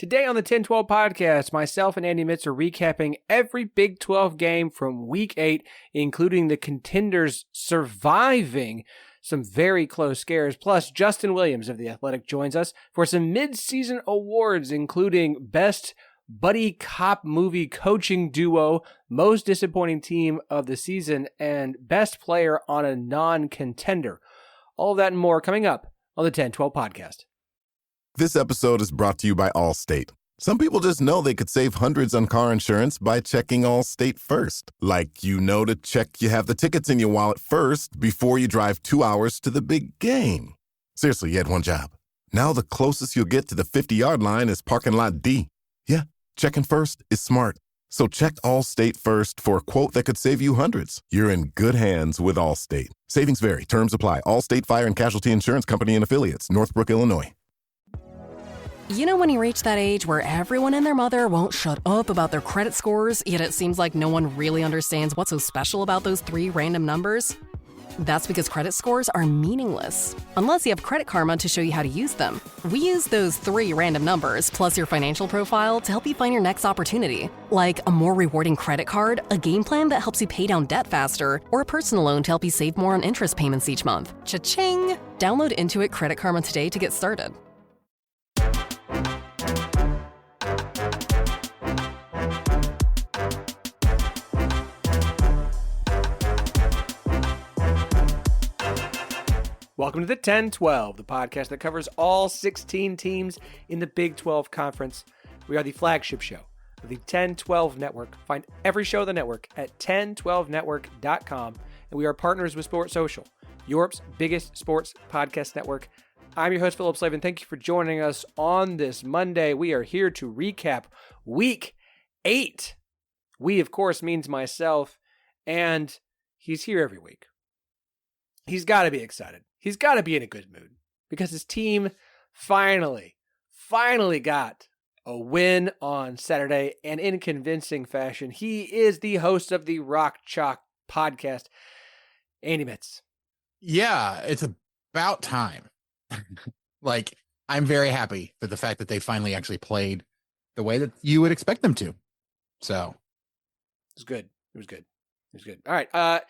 Today on the 10-12 podcast, myself and Andy Mitz are recapping every Big 12 game from Week 8, including the Contenders surviving some very close scares. Plus, Justin Williams of The Athletic joins us for some mid-season awards, including Best Buddy Cop Movie Coaching Duo, Most Disappointing Team of the Season, and Best Player on a Non-Contender. All of that and more coming up on the 10-12 podcast. This episode is brought to you by Allstate. Some people just know they could save hundreds on car insurance by checking Allstate first. Like, you know, to check you have the tickets in your wallet first before you drive 2 hours to the big game. Seriously, you had one job. Now the closest you'll get to the 50-yard line is parking lot D. Yeah, checking first is smart. So check Allstate first for a quote that could save you hundreds. You're in good hands with Allstate. Savings vary. Terms apply. Allstate Fire and Casualty Insurance Company and Affiliates. Northbrook, Illinois. You know when you reach that age where everyone and their mother won't shut up about their credit scores, yet it seems like no one really understands what's so special about those three random numbers? That's because credit scores are meaningless, unless you have Credit Karma to show you how to use them. We use those three random numbers, plus your financial profile, to help you find your next opportunity. Like a more rewarding credit card, a game plan that helps you pay down debt faster, or a personal loan to help you save more on interest payments each month. Cha-ching! Download Intuit Credit Karma today to get started. Welcome to the 10-12, the podcast that covers all 16 teams in the Big 12 Conference. We are the flagship show of the 10-12 Network. Find every show of the network at 1012network.com. And we are partners with Sports Social, Europe's biggest sports podcast network. I'm your host, Phillip Slavin. Thank you for joining us on this Monday. We are here to recap Week 8. We, of course, means myself, and he's here every week. He's got to be excited. He's got to be in a good mood because his team finally got a win on Saturday, and in convincing fashion. He is the host of the Rock Chalk podcast, Andy Mitz. Yeah, it's about time. I'm very happy for the fact that they finally actually played the way that you would expect them to. So it was good. It was good. All right.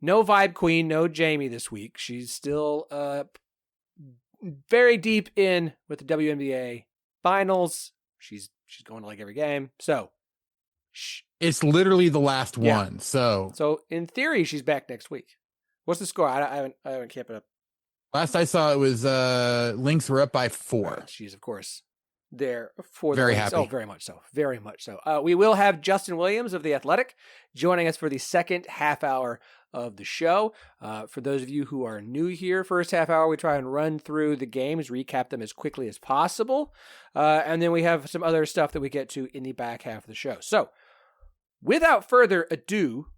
No Vibe Queen, no Jamie this week. She's still very deep in with the WNBA finals. She's going to like every game. So it's literally the last one. So in theory, she's back next week. What's the score? I haven't kept it up. Last I saw, it was Lynx were up by 4. She's of course there for very the happy. Oh, very much so. We will have Justin Williams of The Athletic joining us for the second half hour of the show. For those of you who are new here, first half hour, we try and run through the games, recap them as quickly as possible. And then we have some other stuff that we get to in the back half of the show. So without further ado,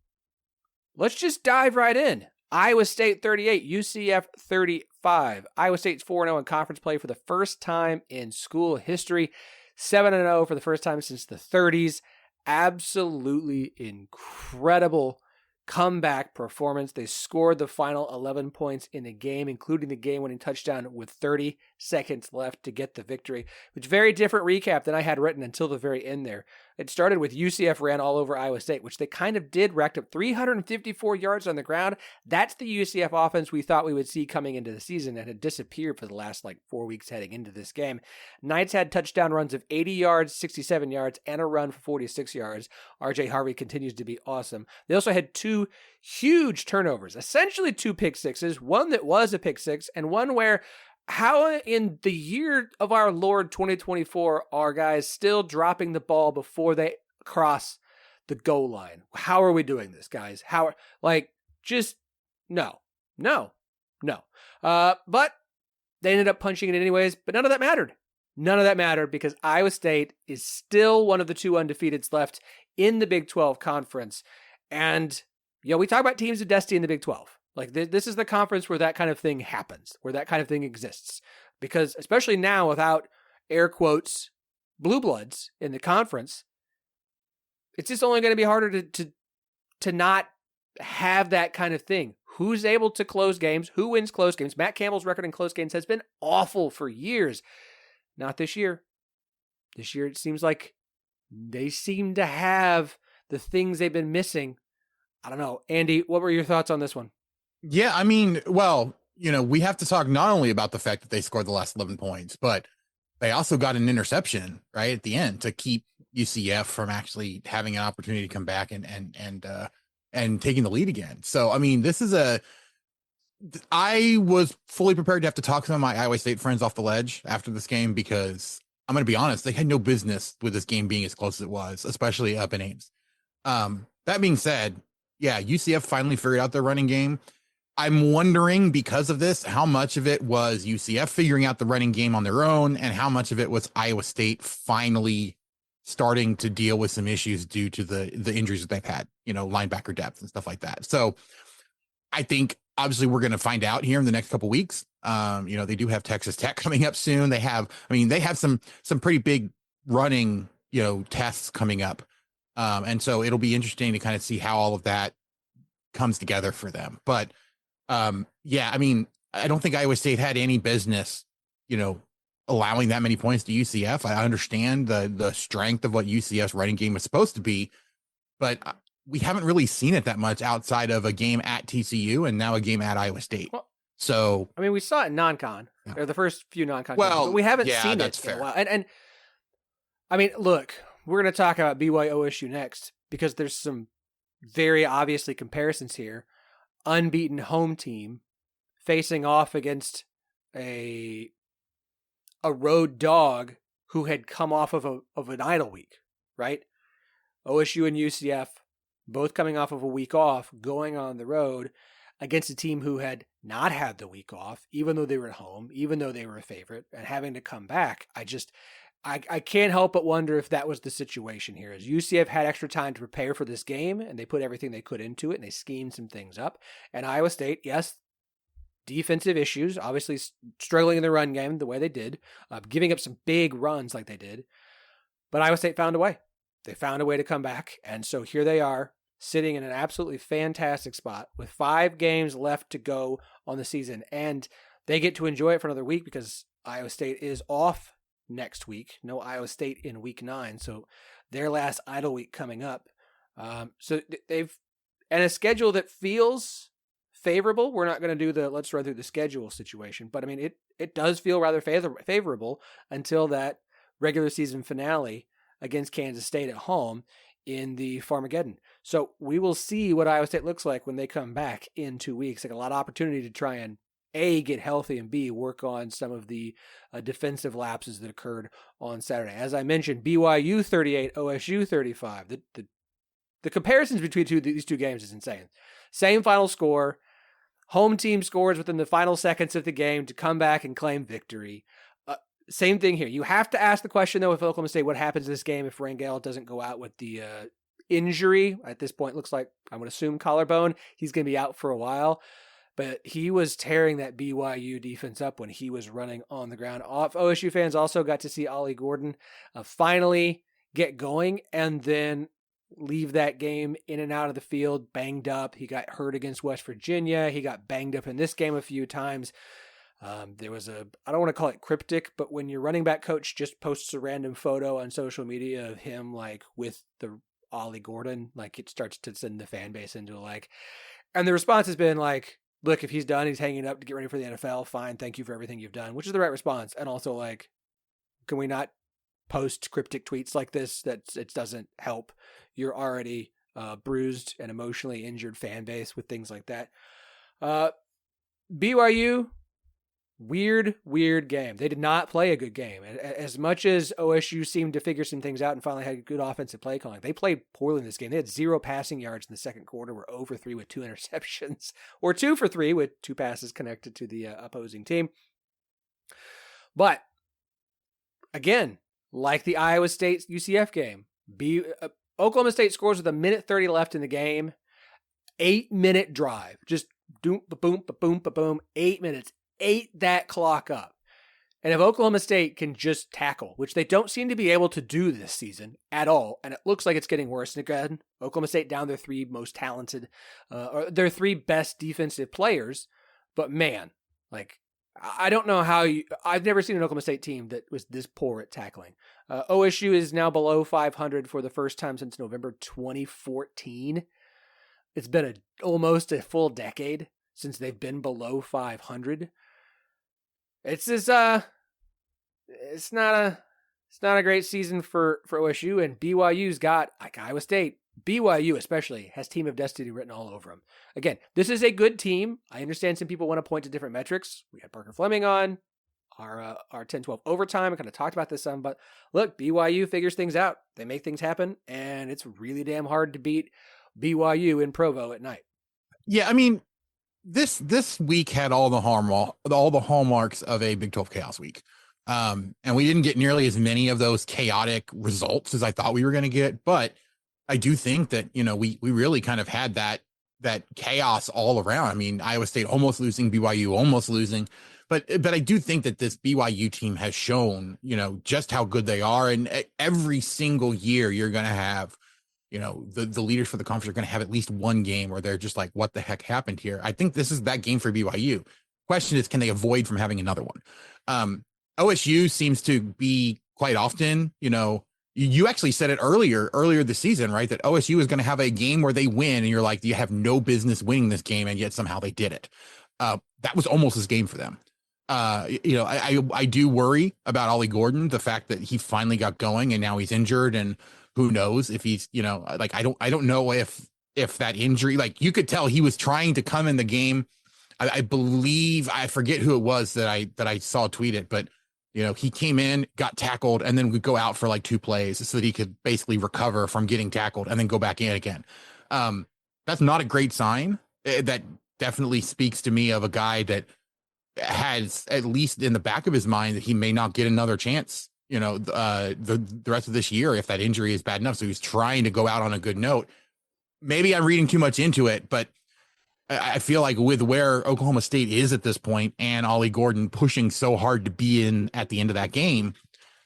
let's just dive right in. Iowa State 38, UCF 35. Iowa State's 4-0 in conference play for the first time in school history. 7-0 for the first time since the 30s. Absolutely incredible comeback performance. They scored the final 11 points in the game, including the game-winning touchdown with 30 seconds left to get the victory, which very different recap than I had written until the very end there. It started with UCF ran all over Iowa State, which they kind of did, racked up 354 yards on the ground. That's the UCF offense we thought we would see coming into the season and had disappeared for the last 4 weeks heading into this game. Knights had touchdown runs of 80 yards, 67 yards, and a run for 46 yards. RJ Harvey continues to be awesome. They also had 2 huge turnovers, essentially 2 pick sixes, one that was a pick six, and one where how in the year of our Lord 2024 are guys still dropping the ball before they cross the goal line? How are we doing this, guys? No. But they ended up punching it anyways, but none of that mattered. None of that mattered because Iowa State is still one of the 2 undefeateds left in the Big 12 conference. And, we talk about teams of destiny in the Big 12. This is the conference where that kind of thing happens, where that kind of thing exists. Because especially now without, air quotes, blue bloods in the conference, it's just only going to be harder to not have that kind of thing. Who's able to close games? Who wins close games? Matt Campbell's record in close games has been awful for years. Not this year. This year, it seems like they seem to have the things they've been missing. I don't know. Andy, what were your thoughts on this one? Yeah, I mean, well, we have to talk not only about the fact that they scored the last 11 points, but they also got an interception right at the end to keep UCF from actually having an opportunity to come back and taking the lead again. So, I mean, I was fully prepared to have to talk some of my Iowa State friends off the ledge after this game, because I'm going to be honest, they had no business with this game being as close as it was, especially up in Ames. That being said, yeah, UCF finally figured out their running game. I'm wondering, because of this, how much of it was UCF figuring out the running game on their own, and how much of it was Iowa State finally starting to deal with some issues due to the injuries that they've had, linebacker depth and stuff like that. So I think obviously we're going to find out here in the next couple of weeks. They do have Texas Tech coming up soon. They have some pretty big running, tests coming up. And so it'll be interesting to kind of see how all of that comes together for them. But yeah, I mean, I don't think Iowa State had any business, allowing that many points to UCF. I understand the strength of what UCF's running game was supposed to be, but we haven't really seen it that much outside of a game at TCU and now a game at Iowa State. Well, so, I mean, we saw it in non-con, or the first few non-con games, well, but we haven't yeah, seen that's it fair. in a while. And I mean, look, we're going to talk about BYU OSU next, because there's some very obviously comparisons here. Unbeaten home team facing off against a road dog who had come off of an idle week, right? OSU and UCF both coming off of a week off, going on the road against a team who had not had the week off, even though they were at home, even though they were a favorite, and having to come back. I can't help but wonder if that was the situation here. As UCF had extra time to prepare for this game, and they put everything they could into it, and they schemed some things up. And Iowa State, yes, defensive issues, obviously struggling in the run game the way they did, giving up some big runs like they did. But Iowa State found a way. They found a way to come back. And so here they are, sitting in an absolutely fantastic spot with 5 games left to go on the season. And they get to enjoy it for another week, because Iowa State is off next week. No Iowa State in week 9. So their last idle week coming up. So they've, and a schedule that feels favorable. We're not going to do let's run through the schedule situation, but I mean, it does feel rather favorable until that regular season finale against Kansas State at home in the Farmageddon. So we will see what Iowa State looks like when they come back in 2 weeks. Like, a lot of opportunity to try and A, get healthy, and B, work on some of the defensive lapses that occurred on Saturday. As I mentioned, BYU 38, OSU 35. The comparisons between these two games is insane. Same final score. Home team scores within the final seconds of the game to come back and claim victory. Same thing here. You have to ask the question, though, with Oklahoma State, what happens in this game if Rangel doesn't go out with the injury? At this point, looks like, I would assume, collarbone. He's going to be out for a while. But he was tearing that BYU defense up when he was running on the ground. OSU fans also got to see Ollie Gordon finally get going and then leave that game in and out of the field banged up. He got hurt against West Virginia. He got banged up in this game a few times. There was I don't want to call it cryptic, but when your running back coach just posts a random photo on social media of him, like, with the Ollie Gordon, like, it starts to send the fan base into, like, and the response has been like, look, if he's done, he's hanging up to get ready for the NFL, fine, thank you for everything you've done, which is the right response. And also, like, can we not post cryptic tweets like this? That it doesn't help your already bruised and emotionally injured fan base with things like that. BYU, weird game. They did not play a good game. As much as OSU seemed to figure some things out and finally had good offensive play calling, they played poorly in this game. They had 0 passing yards in the second quarter, were 0 for 3 with 2 interceptions, or 2 for 3 with 2 passes connected to the opposing team. But again, like the Iowa State UCF game, Oklahoma State scores with 1:30 left in the game. 8-minute drive. Just boom, boom, boom, boom, 8 minutes. Ate that clock up. And if Oklahoma State can just tackle, which they don't seem to be able to do this season at all, and it looks like it's getting worse. And again, Oklahoma State down their 3 most talented, or their 3 best defensive players. But man, like, I don't know how I've never seen an Oklahoma State team that was this poor at tackling. OSU is now below 500 for the first time since November 2014. It's been almost a full decade since they've been below 500. It's just, it's not a great season for OSU, and BYU's got, like Iowa State, BYU especially has team of destiny written all over them. Again, this is a good team. I understand some people want to point to different metrics. We had Parker Fleming on our 10-12 overtime. I kind of talked about this some, but look, BYU figures things out. They make things happen, and it's really damn hard to beat BYU in Provo at night. Yeah, I mean, this week had all the hallmarks of a Big 12 chaos week. And we didn't get nearly as many of those chaotic results as I thought we were going to get, but I do think that, we really kind of had that chaos all around. I mean, Iowa State almost losing, BYU almost losing, but I do think that this BYU team has shown, just how good they are. And every single year you're going to have, the leaders for the conference are going to have at least one game where they're just like, what the heck happened here? I think this is that game for BYU. Question is, can they avoid from having another one? OSU seems to be quite often, you actually said it earlier this season, right? That OSU is going to have a game where they win and you're like, you have no business winning this game. And yet somehow they did it. That was almost this game for them. I do worry about Ollie Gordon, the fact that he finally got going and now he's injured, and who knows if he's, I don't know if that injury, like you could tell he was trying to come in the game. I believe, I forget who it was that I saw tweet it, but he came in, got tackled, and then would go out for like 2 plays so that he could basically recover from getting tackled and then go back in again. That's not a great sign. That definitely speaks to me of a guy that has, at least in the back of his mind, that he may not get another chance, the rest of this year if that injury is bad enough. So he's trying to go out on a good note. Maybe I'm reading too much into it, but I feel like with where Oklahoma State is at this point and Ollie Gordon pushing so hard to be in at the end of that game,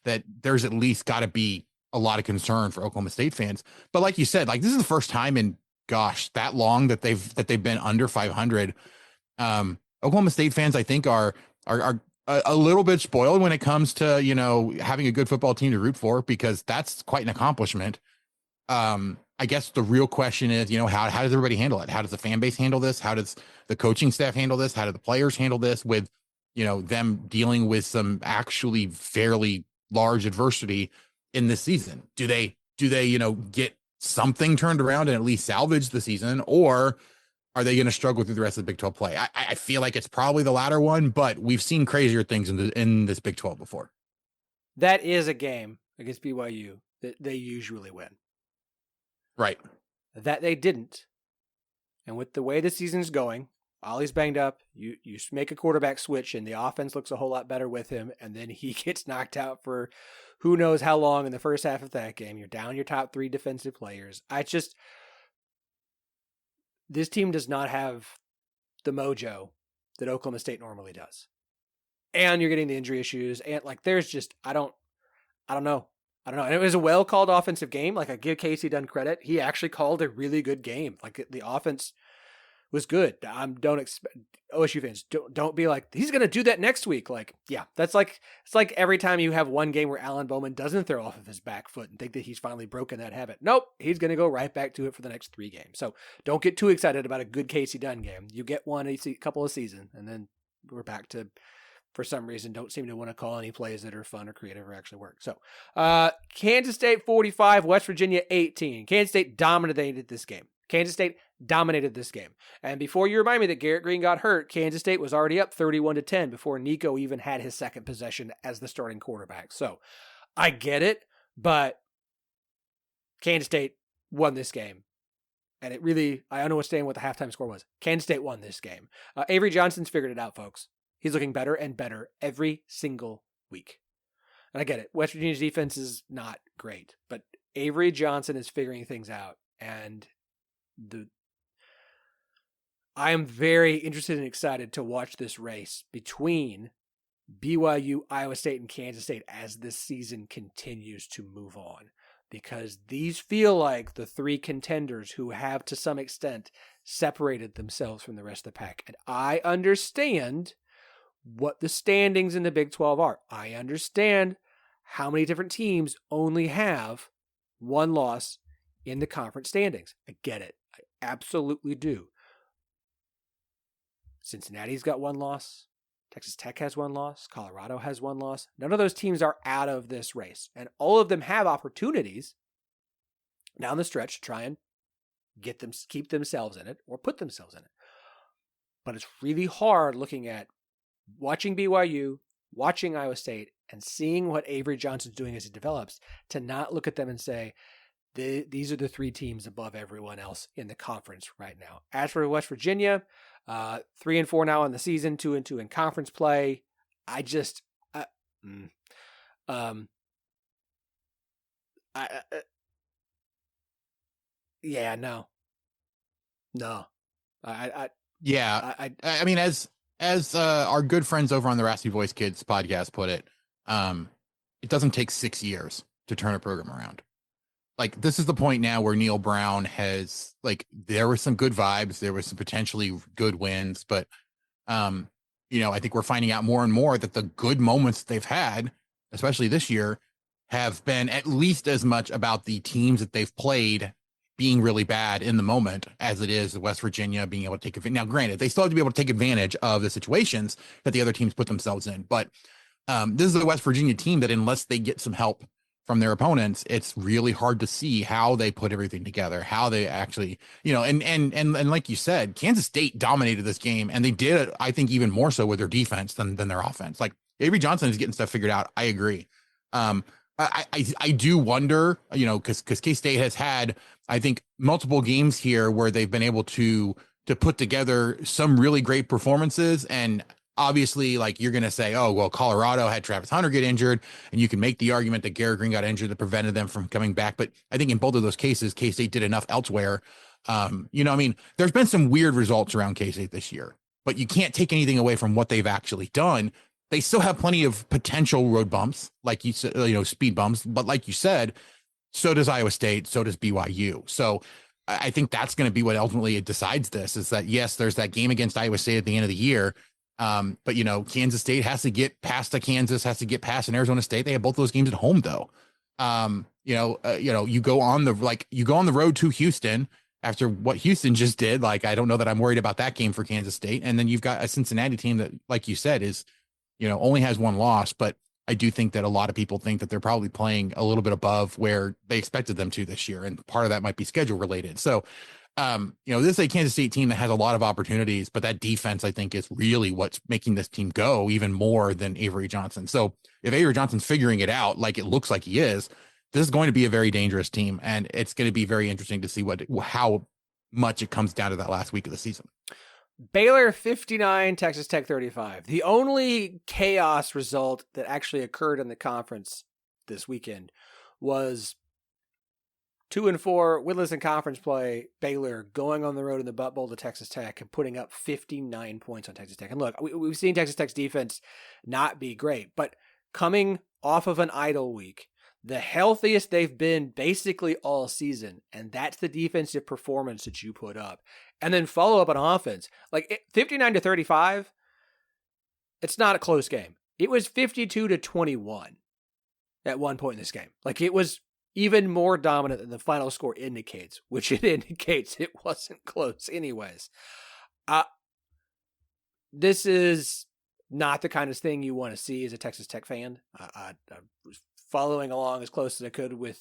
that there's at least got to be a lot of concern for Oklahoma State fans. But like you said, like this is the first time in that long that they've been under 500. Oklahoma State fans, I think, are a little bit spoiled when it comes to, having a good football team to root for, because that's quite an accomplishment. I guess the real question is, how does everybody handle it? How does the fan base handle this? How does the coaching staff handle this? How do the players handle this with, them dealing with some actually fairly large adversity in this season? Do they, get something turned around and at least salvage the season, or are they going to struggle through the rest of the Big 12 play? I feel like it's probably the latter one, but we've seen crazier things in this Big 12 before. That is a game against BYU that they usually win. Right. That they didn't. And with the way the season's going, Ollie's banged up. You make a quarterback switch and the offense looks a whole lot better with him. And then he gets knocked out for who knows how long in the first half of that game. You're down your top 3 defensive players. This team does not have the mojo that Oklahoma State normally does. And you're getting the injury issues. And there's just, I don't know. And it was a well-called offensive game. I give Casey Dunn credit. He actually called a really good game. The offense was good. Don't expect OSU fans, don't be like, he's going to do that next week. Yeah, that's it's like every time you have one game where Alan Bowman doesn't throw off of his back foot and think that he's finally broken that habit. Nope, he's going to go right back to it for the next 3 games. So don't get too excited about a good Casey Dunn game. You get one a couple of seasons, and then we're back to, for some reason, don't seem to want to call any plays that are fun or creative or actually work. So, Kansas State 45, West Virginia 18. Kansas State dominated this game. And before you remind me that Garrett Green got hurt, Kansas State was already up 31-10 before Nico even had his second possession as the starting quarterback. So, I get it, but Kansas State won this game. And it really, I understand what the halftime score was. Kansas State won this game. Avery Johnson's figured it out, folks. He's looking better and better every single week. And I get it. West Virginia's defense is not great, but Avery Johnson is figuring things out. And I am very interested and excited to watch this race between BYU, Iowa State, and Kansas State as this season continues to move on. Because these feel like the 3 contenders who have, to some extent, separated themselves from the rest of the pack. And I understand what the standings in the Big 12 are. I understand how many different teams only have one loss in the conference standings. I get it. I absolutely do. Cincinnati's got one loss. Texas Tech has one loss. Colorado has one loss. None of those teams are out of this race. And all of them have opportunities down the stretch to try and keep themselves in it or put themselves in it. But it's really hard looking at watching BYU, watching Iowa State, and seeing what Avery Johnson's doing as he develops, to not look at them and say, these are the three teams above everyone else in the conference right now. As for West Virginia, 3-4 now in the season, 2-2 in conference play. Yeah, no. I mean, as our good friends over on the Raspy Voice Kids podcast put it, it doesn't take 6 years to turn a program around. Like, this is the point now where Neil Brown has, like, there were some good vibes, there was some potentially good wins, but I think we're finding out more and more that the good moments they've had, especially this year, have been at least as much about the teams that they've played being really bad in the moment as it is West Virginia being able to take advantage. Now, granted, they still have to be able to take advantage of the situations that the other teams put themselves in. But this is a West Virginia team that, unless they get some help from their opponents, it's really hard to see how they put everything together, how they actually, and like you said, Kansas State dominated this game, and they did it, I think, even more so with their defense than their offense. Like, Avery Johnson is getting stuff figured out. I agree. I do wonder, because K-State has had, I think, multiple games here where they've been able to put together some really great performances. And obviously, like, you're going to say, oh, well, Colorado had Travis Hunter get injured, and you can make the argument that Garrett Green got injured that prevented them from coming back. But I think in both of those cases, K-State did enough elsewhere. There's been some weird results around K-State this year, but you can't take anything away from what they've actually done. They still have plenty of potential road bumps, like you said, speed bumps. But like you said, so does Iowa State, so does BYU. So I think that's going to be what ultimately decides this, is that, yes, there's that game against Iowa State at the end of the year. But Kansas State has to get past Kansas, has to get past an Arizona State. They have both those games at home, though. You go on the road to Houston after what Houston just did. Like, I don't know that I'm worried about that game for Kansas State. And then you've got a Cincinnati team that, like you said, is, only has one loss, but I do think that a lot of people think that they're probably playing a little bit above where they expected them to this year. And part of that might be schedule related. So, this is a Kansas State team that has a lot of opportunities, but that defense, I think, is really what's making this team go even more than Avery Johnson. So if Avery Johnson's figuring it out, like it looks like he is, this is going to be a very dangerous team. And it's going to be very interesting to see how much it comes down to that last week of the season. Baylor 59, Texas Tech 35. The only chaos result that actually occurred in the conference this weekend was 2-4 winless in conference play, Baylor going on the road in the Butt Bowl to Texas Tech and putting up 59 points on Texas Tech. And look, we've seen Texas Tech's defense not be great, but coming off of an idle week, the healthiest they've been basically all season, and that's the defensive performance that you put up. And then follow up on offense. Like 59-35, it's not a close game. It was 52-21 at one point in this game. Like, it was even more dominant than the final score indicates, which it indicates it wasn't close anyways. This is not the kind of thing you want to see as a Texas Tech fan. I was following along as close as I could with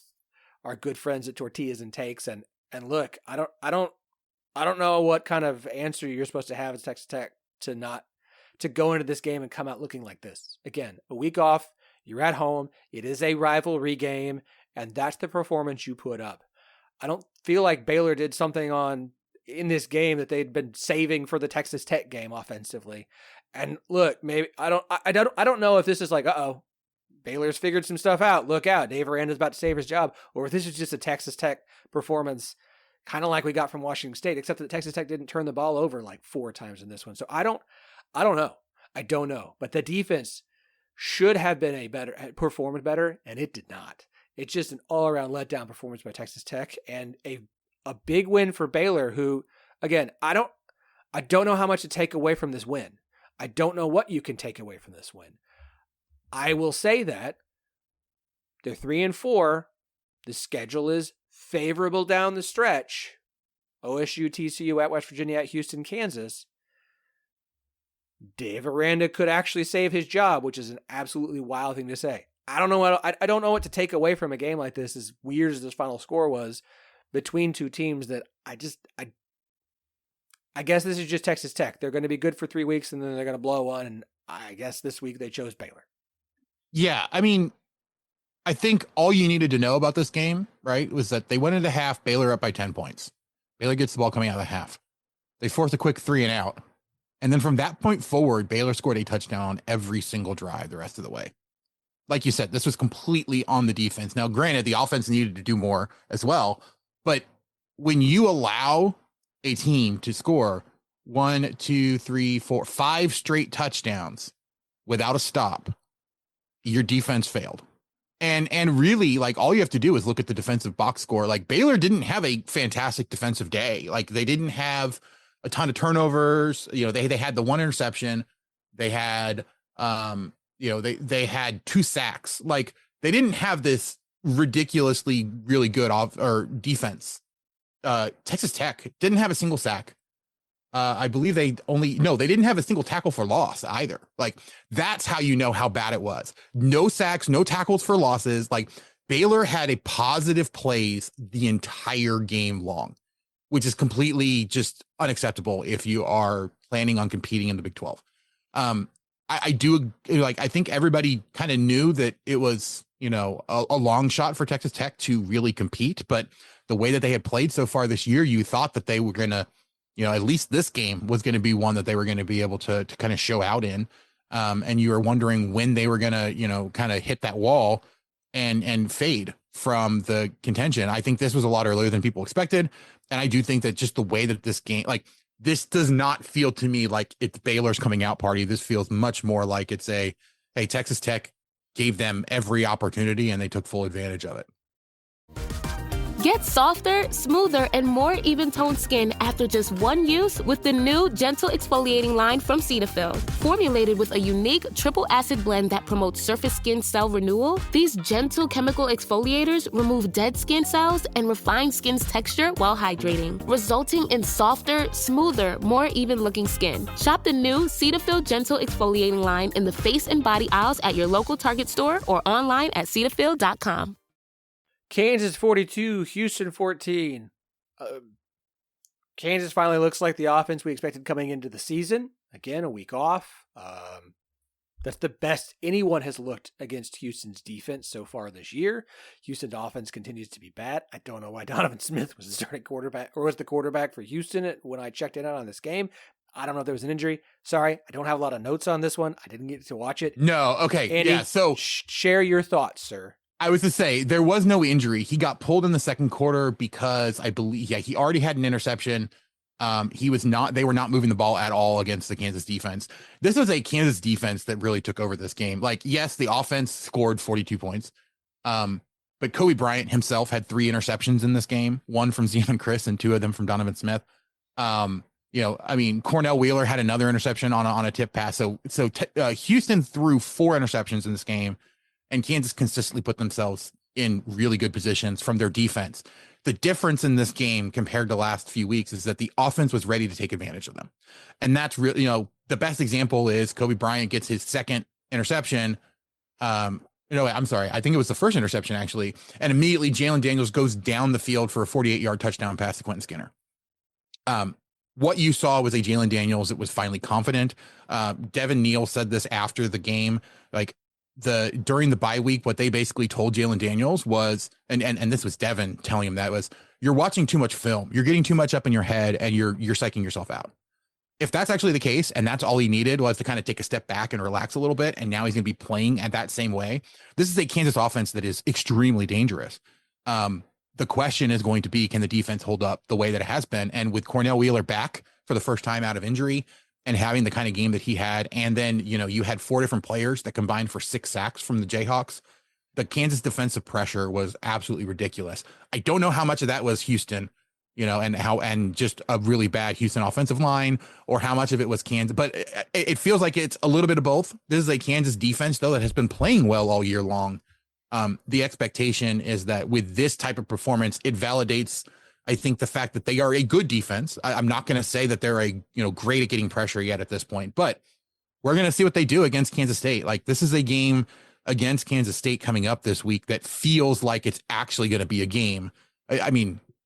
our good friends at Tortillas and Takes, and look, I don't know what kind of answer you're supposed to have as Texas Tech to go into this game and come out looking like this. Again, a week off, you're at home, it is a rivalry game, and that's the performance you put up. I don't feel like Baylor did something in this game that they'd been saving for the Texas Tech game offensively. And look, maybe I don't know if this is like, Baylor's figured some stuff out. Look out, Dave Aranda's about to save his job, or if this is just a Texas Tech performance, kind of like we got from Washington State, except that Texas Tech didn't turn the ball over like 4 times in this one. So I don't know. I don't know. But the defense should have been performed better, and it did not. It's just an all-around letdown performance by Texas Tech, and a big win for Baylor, who, again, I don't know how much to take away from this win. I don't know what you can take away from this win. I will say that they're 3-4. The schedule is favorable down the stretch. OSU, TCU, at West Virginia, at Houston, Kansas. Dave Aranda could actually save his job, which is an absolutely wild thing to say. I don't know what to take away from a game like this, as weird as this final score was between two teams that I guess this is just Texas Tech. They're going to be good for 3 weeks and then they're going to blow one. And I guess this week they chose Baylor. Yeah. I mean, I think all you needed to know about this game, right, was that they went into half, Baylor up by 10 points. Baylor gets the ball coming out of the half. They force a quick 3 and out. And then from that point forward, Baylor scored a touchdown on every single drive the rest of the way. Like you said, this was completely on the defense. Now, granted, the offense needed to do more as well. But when you allow a team to score 1, 2, 3, 4, 5 straight touchdowns without a stop, your defense failed. And really, like, all you have to do is look at the defensive box score. Like, Baylor didn't have a fantastic defensive day. Like, they didn't have a ton of turnovers. You know, they had the 1 interception. They had, they had 2 sacks. Like, they didn't have this ridiculously really good defense. Texas Tech didn't have a single sack. I believe they didn't have a single tackle for loss either. Like, that's how you know how bad it was. No sacks, no tackles for losses. Like, Baylor had a positive plays the entire game long, which is completely just unacceptable if you are planning on competing in the Big 12. I think everybody kind of knew that it was, a long shot for Texas Tech to really compete, but the way that they had played so far this year, you thought that they were going to, at least this game was going to be one that they were going to be able to kind of show out in. And you were wondering when they were going to, kind of hit that wall and fade from the contention. I think this was a lot earlier than people expected. And I do think that just the way that this game, like, this does not feel to me like it's Baylor's coming out party. This feels much more like it's hey, Texas Tech gave them every opportunity and they took full advantage of it. Get softer, smoother, and more even-toned skin after just one use with the new Gentle Exfoliating line from Cetaphil. Formulated with a unique triple acid blend that promotes surface skin cell renewal, these gentle chemical exfoliators remove dead skin cells and refine skin's texture while hydrating, resulting in softer, smoother, more even-looking skin. Shop the new Cetaphil Gentle Exfoliating line in the face and body aisles at your local Target store or online at Cetaphil.com. Kansas 42, Houston 14. Kansas finally looks like the offense we expected coming into the season. Again, a week off. That's the best anyone has looked against Houston's defense so far this year. Houston's offense continues to be bad. I don't know why Donovan Smith was the starting quarterback or was the quarterback for Houston when I checked in on this game. I don't know if there was an injury. Sorry, I don't have a lot of notes on this one. I didn't get to watch it. No, okay. Andy, yeah, so share your thoughts, sir. I was to say there was no injury. He got pulled in the second quarter because I believe, he already had an interception. They were not moving the ball at all against the Kansas defense. This was a Kansas defense that really took over this game. Like, yes, the offense scored 42 points. But Kobe Bryant himself had 3 interceptions in this game, 1 from Zion Chris and 2 of them from Donovan Smith. Cornell Wheeler had another interception on a tip pass. So Houston threw 4 interceptions in this game. And Kansas consistently put themselves in really good positions from their defense. The difference in this game compared to the last few weeks is that the offense was ready to take advantage of them. And that's really, the best example is Kobe Bryant gets his second interception. I'm sorry. I think it was the first interception, actually. And immediately Jalen Daniels goes down the field for a 48-yard touchdown pass to Quentin Skinner. What you saw was a Jalen Daniels that was finally confident. Devin Neal said this after the game, during the bye week, what they basically told Jalen Daniels was, and this was Devin telling him, that was, you're watching too much film. You're getting too much up in your head and you're psyching yourself out. If that's actually the case, and that's all he needed was to kind of take a step back and relax a little bit, and now he's going to be playing at that same way. This is a Kansas offense that is extremely dangerous. The question is going to be, can the defense hold up the way that it has been? And with Cornell Wheeler back for the first time out of injury, and having the kind of game that he had, and then, you had 4 different players that combined for 6 sacks from the Jayhawks. The Kansas defensive pressure was absolutely ridiculous. I don't know how much of that was Houston. and just a really bad Houston offensive line, or how much of it was Kansas. But it feels like it's a little bit of both. This is a Kansas defense, though, that has been playing well all year long. The expectation is that with this type of performance, it validates, I think, the fact that they are a good defense. I'm not going to say that they're great at getting pressure yet at this point, but we're going to see what they do against Kansas State. Like, this is a game against Kansas State coming up this week that feels like it's actually going to be a game.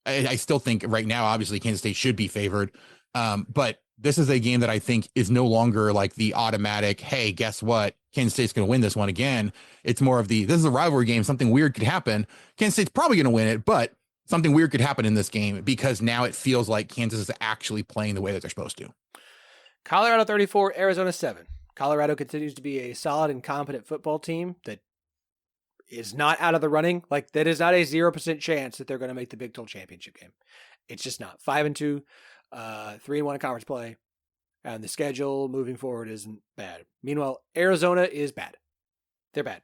I still think right now, obviously, Kansas State should be favored. But this is a game that I think is no longer like the automatic, hey, guess what? Kansas State's going to win this one again. It's more of this is a rivalry game. Something weird could happen. Kansas State's probably going to win it, but something weird could happen in this game because now it feels like Kansas is actually playing the way that they're supposed to. Colorado 34, Arizona 7. Colorado continues to be a solid and competent football team that is not out of the running. Like, that is not a 0% chance that they're going to make the Big 12 championship game. It's just not. 5-2, 3-1 in conference play, and the schedule moving forward isn't bad. Meanwhile, Arizona is bad. They're bad.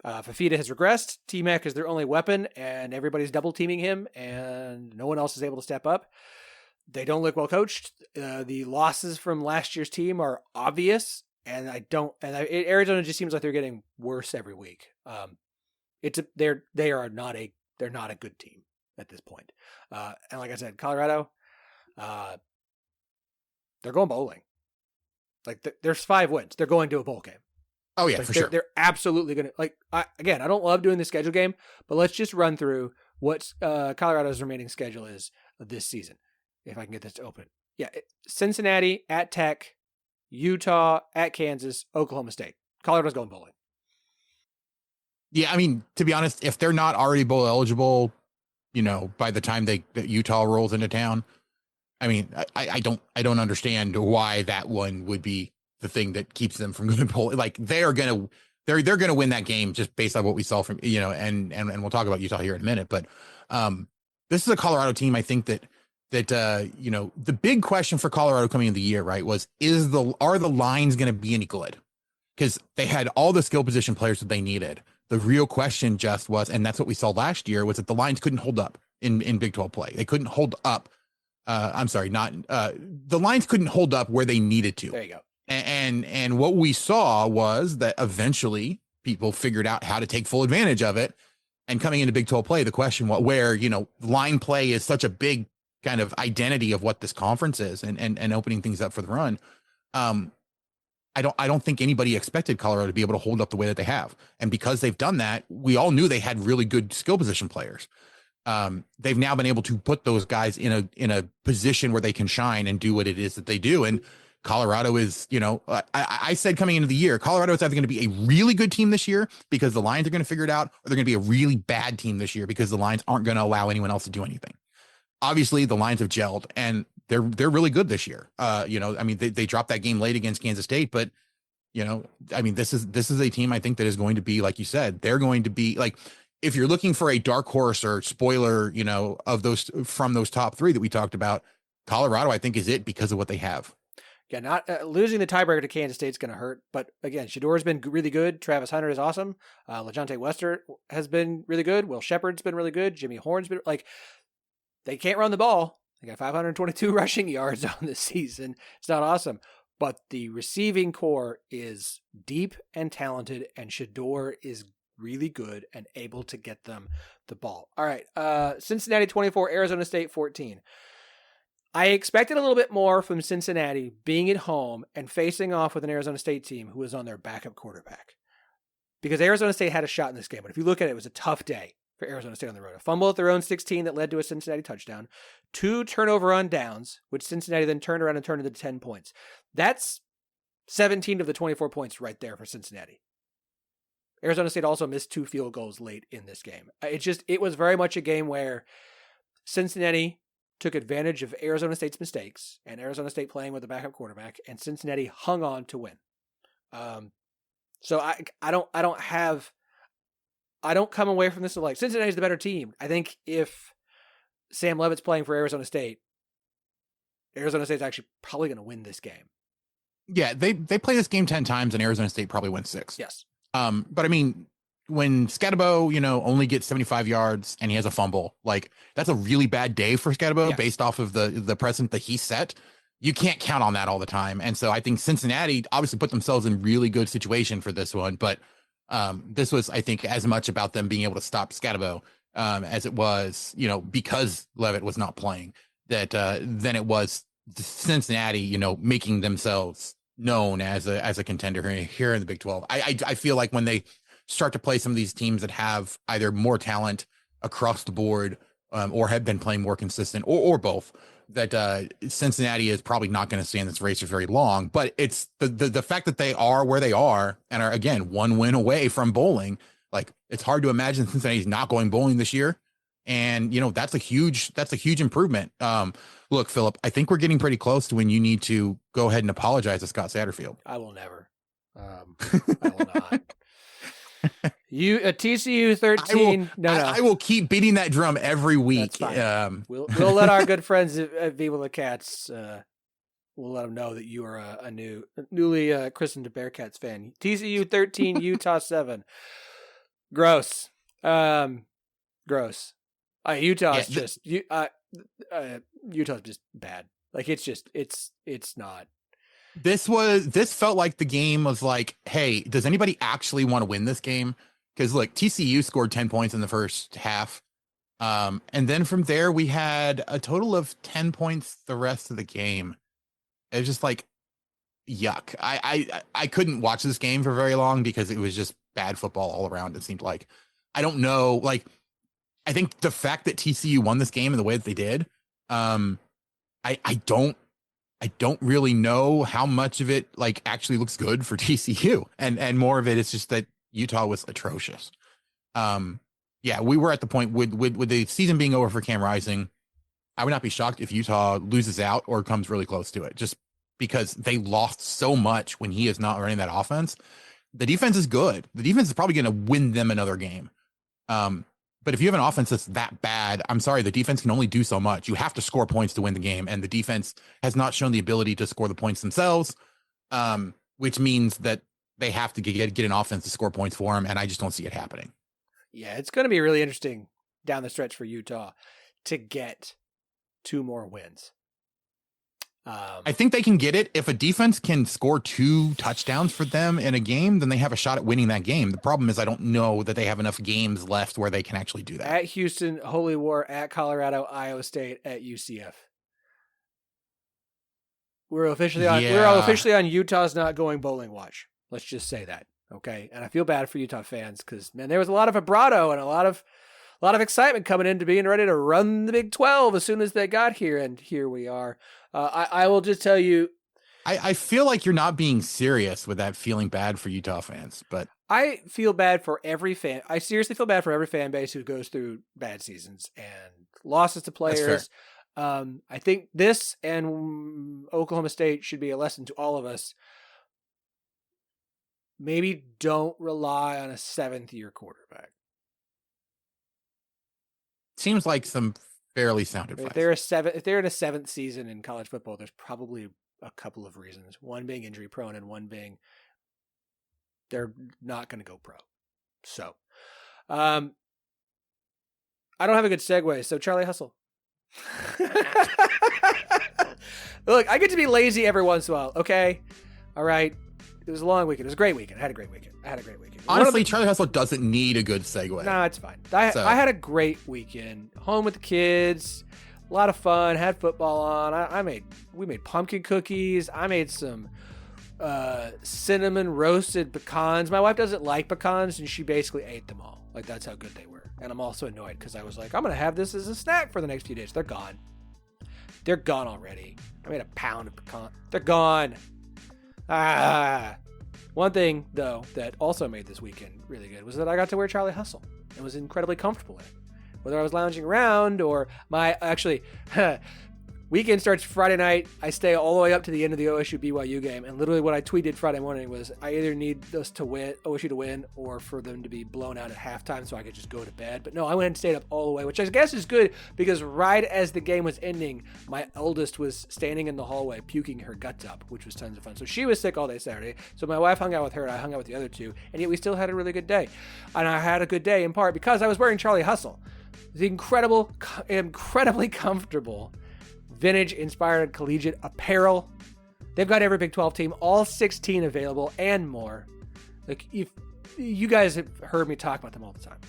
Fafita has regressed. T-Mac is their only weapon, and everybody's double teaming him, and no one else is able to step up. They don't look well coached. The losses from last year's team are obvious, and Arizona just seems like they're getting worse every week. They're not a good team at this point. And like I said, Colorado, they're going bowling. Like, there's 5 wins. They're going to a bowl game. Oh yeah, for sure. They're absolutely going to, I don't love doing the schedule game, but let's just run through what Colorado's remaining schedule is this season. If I can get this to open. Yeah. Cincinnati, at Tech, Utah, at Kansas, Oklahoma State. Colorado's going bowling. Yeah, I mean, to be honest, if they're not already bowl eligible, by the time that Utah rolls into town, I mean, I don't understand why that one would be the thing that keeps them from going bowl. Like, they're gonna win that game just based on what we saw from and we'll talk about Utah here in a minute. But this is a Colorado team, I think that the big question for Colorado coming into the year, right, was are the lines going to be any good? Because they had all the skill position players that they needed. The real question just was, and that's what we saw last year, was that the lines couldn't hold up in Big 12 play. They couldn't hold up. The lines couldn't hold up where they needed to. There you go. And what we saw was that eventually people figured out how to take full advantage of it. And coming into Big 12 play, the question where line play is such a big kind of identity of what this conference is, and opening things up for the run. I don't think anybody expected Colorado to be able to hold up the way that they have. And because they've done that, we all knew they had really good skill position players. They've now been able to put those guys in a position where they can shine and do what it is that they do. And Colorado is, I said coming into the year, Colorado is either going to be a really good team this year because the Lions are going to figure it out, or they're going to be a really bad team this year because the Lions aren't going to allow anyone else to do anything. Obviously, the Lions have gelled, and they're really good this year. They dropped that game late against Kansas State, but this is a team I think that is going to be, like you said, they're going to be like, if you're looking for a dark horse or spoiler, of those from those top 3 that we talked about, Colorado I think is it because of what they have. Yeah, not losing the tiebreaker to Kansas State is going to hurt, but again, Shador's been really good. Travis Hunter is awesome. LeJonte Wester has been really good. Will Shepard's been really good. Jimmy Horn's been they can't run the ball. They got 522 rushing yards on this season. It's not awesome, but the receiving core is deep and talented, and Shador is really good and able to get them the ball. All right, Cincinnati 24, Arizona State 14. I expected a little bit more from Cincinnati being at home and facing off with an Arizona State team who was on their backup quarterback, because Arizona State had a shot in this game. But if you look at it, it was a tough day for Arizona State on the road. A fumble at their own 16 that led to a Cincinnati touchdown, 2 turnover on downs, which Cincinnati then turned around and turned into 10 points. That's 17 of the 24 points right there for Cincinnati. Arizona State also missed 2 field goals late in this game. It was very much a game where Cincinnati took advantage of Arizona State's mistakes and Arizona State playing with a backup quarterback, and Cincinnati hung on to win. So I don't come away from this like Cincinnati's the better team. I think if Sam Levitt's playing for Arizona State's actually probably going to win this game. Yeah, they play this game 10 times and Arizona State probably wins 6. Yes. But I mean, Scatterbo, only gets 75 yards and he has a fumble, like that's a really bad day for Scatterbo based off of the precedent that he set. You can't count on that all the time. And so I think Cincinnati obviously put themselves in really good situation for this one, but this was, I think, as much about them being able to stop Scatterbo as it was, because Levitt was not playing, that then it was Cincinnati, making themselves known as a contender here in the Big 12. I feel like when they start to play some of these teams that have either more talent across the board or have been playing more consistent or both, that Cincinnati is probably not going to stay in this race for very long. But it's the fact that they are where they are and are, again, one win away from bowling. Like, it's hard to imagine Cincinnati's not going bowling this year. And, that's a huge improvement. Look, Phillip, I think we're getting pretty close to when you need to go ahead and apologize to Scott Satterfield. I will never. I will not. You TCU 13. I will keep beating that drum every week. We'll let our good friends at Viva La Cats. We'll let them know that you are a newly christened Bearcats fan. TCU 13, Utah 7. Gross. Gross. Utah's Utah's just bad. Like, it's not. This felt like the game was like, hey, does anybody actually want to win this game? Because look, TCU scored 10 points in the first half. And then from there, we had a total of 10 points the rest of the game. It was just like, yuck. I couldn't watch this game for very long because it was just bad football all around. It seemed like, I don't know. Like, I think the fact that TCU won this game in the way that they did, I don't really know how much of it like actually looks good for TCU, and more of it is just that Utah was atrocious. We were at the point with the season being over for Cam Rising. I would not be shocked if Utah loses out or comes really close to it, just because they lost so much when he is not running that offense. The defense is good. The defense is probably going to win them another game. But if you have an offense that's that bad, I'm sorry, the defense can only do so much. You have to score points to win the game, and the defense has not shown the ability to score the points themselves, which means that they have to get an offense to score points for them, and I just don't see it happening. Yeah, it's going to be really interesting down the stretch for Utah to get 2 more wins. I think they can get it. If a defense can score 2 touchdowns for them in a game, then they have a shot at winning that game. The problem is I don't know that they have enough games left where they can actually do that. At Houston, Holy War, at Colorado, Iowa State, at UCF. We're officially on Utah's not going bowling watch. Let's just say that. Okay. And I feel bad for Utah fans because, man, there was a lot of vibrato and a lot of excitement coming into being ready to run the Big 12 as soon as they got here. And here we are. I will just tell you, I feel like you're not being serious with that feeling bad for Utah fans, but I feel bad for every fan. I seriously feel bad for every fan base who goes through bad seasons and losses to players. I think this and Oklahoma State should be a lesson to all of us. Maybe don't rely on a 7th-year quarterback. Seems like some fairly sound advice. If they're in a 7th season in college football, there's probably a couple of reasons. One being injury prone, and one being they're not going to go pro. So, I don't have a good segue. So, Charlie Hustle. Look, I get to be lazy every once in a while. Okay, all right. It was a long weekend. It was a great weekend. I had a great weekend. Honestly, Charlie Hustle doesn't need a good segue. No, it's fine. I had a great weekend. Home with the kids. A lot of fun. Had football on. We made pumpkin cookies. I made some cinnamon roasted pecans. My wife doesn't like pecans, and she basically ate them all. Like, that's how good they were. And I'm also annoyed because I was like, I'm going to have this as a snack for the next few days. They're gone. They're gone already. I made a pound of pecan. They're gone. One thing, though, that also made this weekend really good was that I got to wear Charlie Hustle and was incredibly comfortable in it. Whether I was lounging around or Weekend starts Friday night. I stay all the way up to the end of the OSU BYU game, and literally what I tweeted Friday morning was I either need us to win, OSU to win, or for them to be blown out at halftime so I could just go to bed. But no, I went and stayed up all the way, which I guess is good because right as the game was ending, my eldest was standing in the hallway puking her guts up, which was tons of fun. So she was sick all day Saturday. So my wife hung out with her, and I hung out with the other two, and yet we still had a really good day. And I had a good day in part because I was wearing Charlie Hustle, the incredibly comfortable vintage-inspired collegiate apparel. They've got every Big 12 team, all 16 available, and more. Like, if you guys have heard me talk about them all the time.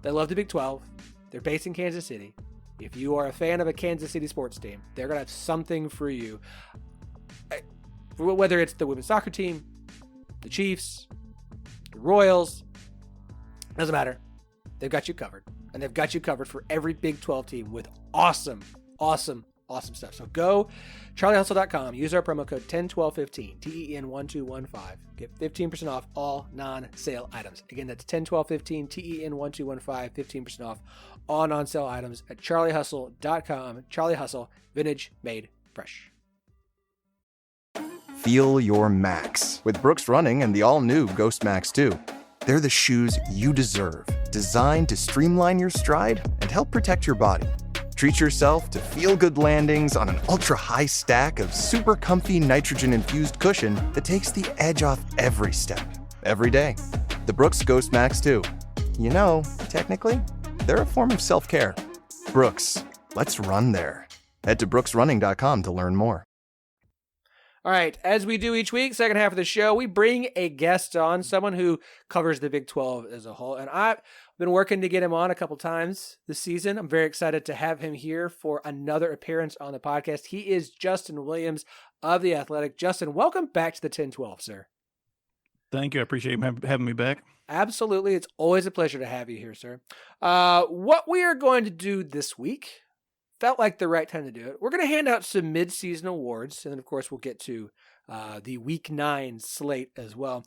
They love the Big 12. They're based in Kansas City. If you are a fan of a Kansas City sports team, they're going to have something for you. Whether it's the women's soccer team, the Chiefs, the Royals, doesn't matter. They've got you covered. And they've got you covered for every Big 12 team with awesome stuff. So go charliehustle.com, use our promo code 101215, TEN1215, get 15% off all non-sale items. Again, that's 101215, TEN1215, 15% off all non-sale items at charliehustle.com. Charlie Hustle, vintage made fresh. Feel your max with Brooks Running and the all-new Ghost Max 2. They're the shoes you deserve, designed to streamline your stride and help protect your body. Treat yourself to feel-good landings on an ultra-high stack of super comfy nitrogen-infused cushion that takes the edge off every step, every day. The Brooks Ghost Max 2. You know, technically, they're a form of self-care. Brooks, let's run there. Head to brooksrunning.com to learn more. All right, as we do each week, second half of the show, we bring a guest on, someone who covers the Big 12 as a whole. And I've been working to get him on a couple times this season. I'm very excited to have him here for another appearance on the podcast. He is Justin Williams of The Athletic. Justin, welcome back to the 10-12, sir. Thank you. I appreciate you having me back. Absolutely. It's always a pleasure to have you here, sir. What we are going to do this week felt like the right time to do it. We're going to hand out some mid-season awards, and then, of course, we'll get to the Week 9 slate as well.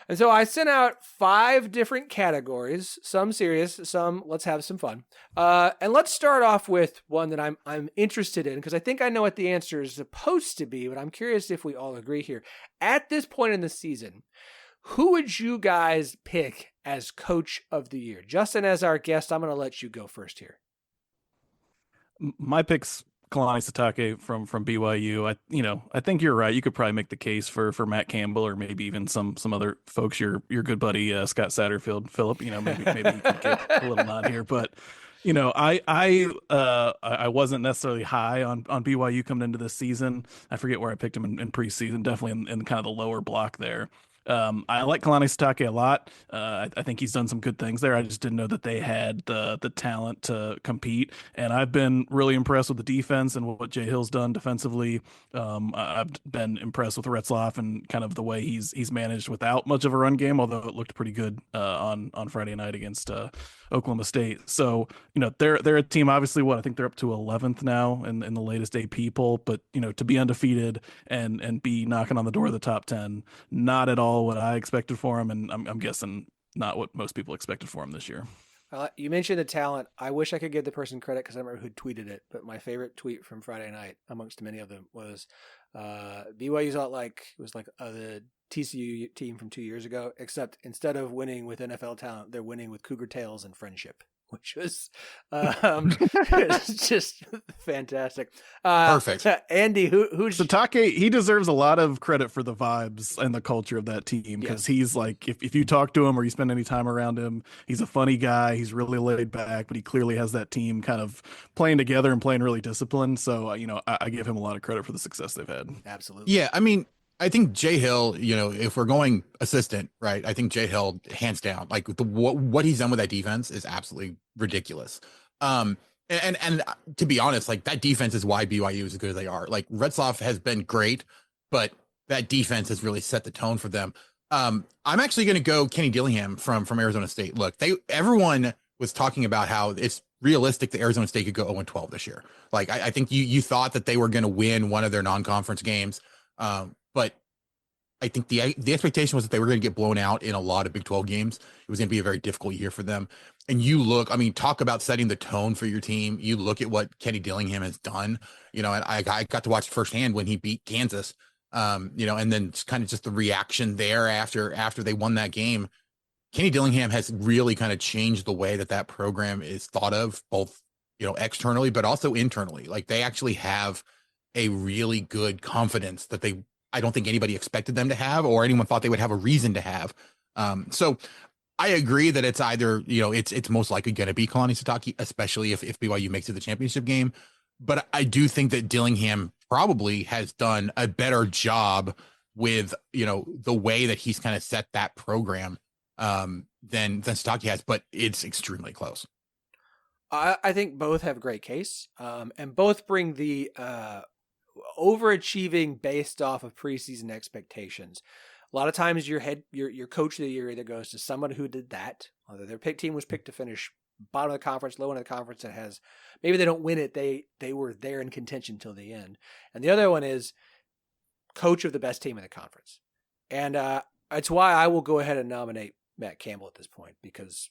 And so I sent out 5 different categories, some serious, some let's have some fun. And let's start off with one that I'm interested in, because I think I know what the answer is supposed to be, but I'm curious if we all agree here. At this point in the season, who would you guys pick as Coach of the Year? Justin, as our guest, I'm going to let you go first here. My pick's Kalani Sitake from BYU. I think you're right. You could probably make the case for Matt Campbell, or maybe even some other folks. Your good buddy Scott Satterfield, Phillip. Maybe you can get a little nod here. But I wasn't necessarily high on BYU coming into this season. I forget where I picked him in preseason. Definitely in kind of the lower block there. I like Kalani Sitake a lot. I think he's done some good things there. I just didn't know that they had the talent to compete. And I've been really impressed with the defense and what Jay Hill's done defensively. I've been impressed with Retzlaff and kind of the way he's managed without much of a run game, although it looked pretty good on Friday night against Oklahoma State. So, they're a team, obviously, I think they're up to 11th now in the latest AP poll, but, to be undefeated and be knocking on the door of the top 10, not at all what I expected for him. And I'm guessing not what most people expected for him this year. You mentioned the talent. I wish I could give the person credit because I remember who tweeted it, but my favorite tweet from Friday night, amongst many of them, was BYU's out like the TCU team from 2 years ago, except instead of winning with NFL talent, they're winning with Cougar tails and friendship, which was it's just fantastic. Perfect. Andy, who's Sitake? He deserves a lot of credit for the vibes and the culture of that team, because he's like, if you talk to him or you spend any time around him, he's a funny guy. He's really laid back, but he clearly has that team kind of playing together and playing really disciplined. So, I give him a lot of credit for the success they've had. Absolutely. Yeah. I think Jay Hill, if we're going assistant, right, I think Jay Hill, hands down, like what he's done with that defense is absolutely ridiculous. And to be honest, like that defense is why BYU is as good as they are. Like Retzlaff has been great, but that defense has really set the tone for them. I'm actually going to go Kenny Dillingham from Arizona State. Look, everyone was talking about how it's realistic that Arizona State could go 0-12 this year. Like I think you thought that they were going to win one of their non-conference games. But I think the expectation was that they were going to get blown out in a lot of Big 12 games. It was going to be a very difficult year for them. And you look, I mean, talk about setting the tone for your team. You look at what Kenny Dillingham has done, and I got to watch firsthand when he beat Kansas, and then kind of just the reaction there after they won that game. Kenny Dillingham has really kind of changed the way that program is thought of, both, externally, but also internally. Like, they actually have a really good confidence that I don't think anybody expected them to have, or anyone thought they would have a reason to have. So I agree that it's either, it's most likely going to be Kalani Sitake, especially if BYU makes it to the championship game. But I do think that Dillingham probably has done a better job with, the way that he's kind of set that program than Sitake has, but it's extremely close. I think both have a great case, and both bring the overachieving based off of preseason expectations. A lot of times your coach of the year either goes to someone who did that, whether their team was picked to finish bottom of the conference, low end of the conference, that has, maybe they don't win it, they were there in contention till the end. And the other one is coach of the best team in the conference. And it's why I will go ahead and nominate Matt Campbell at this point, because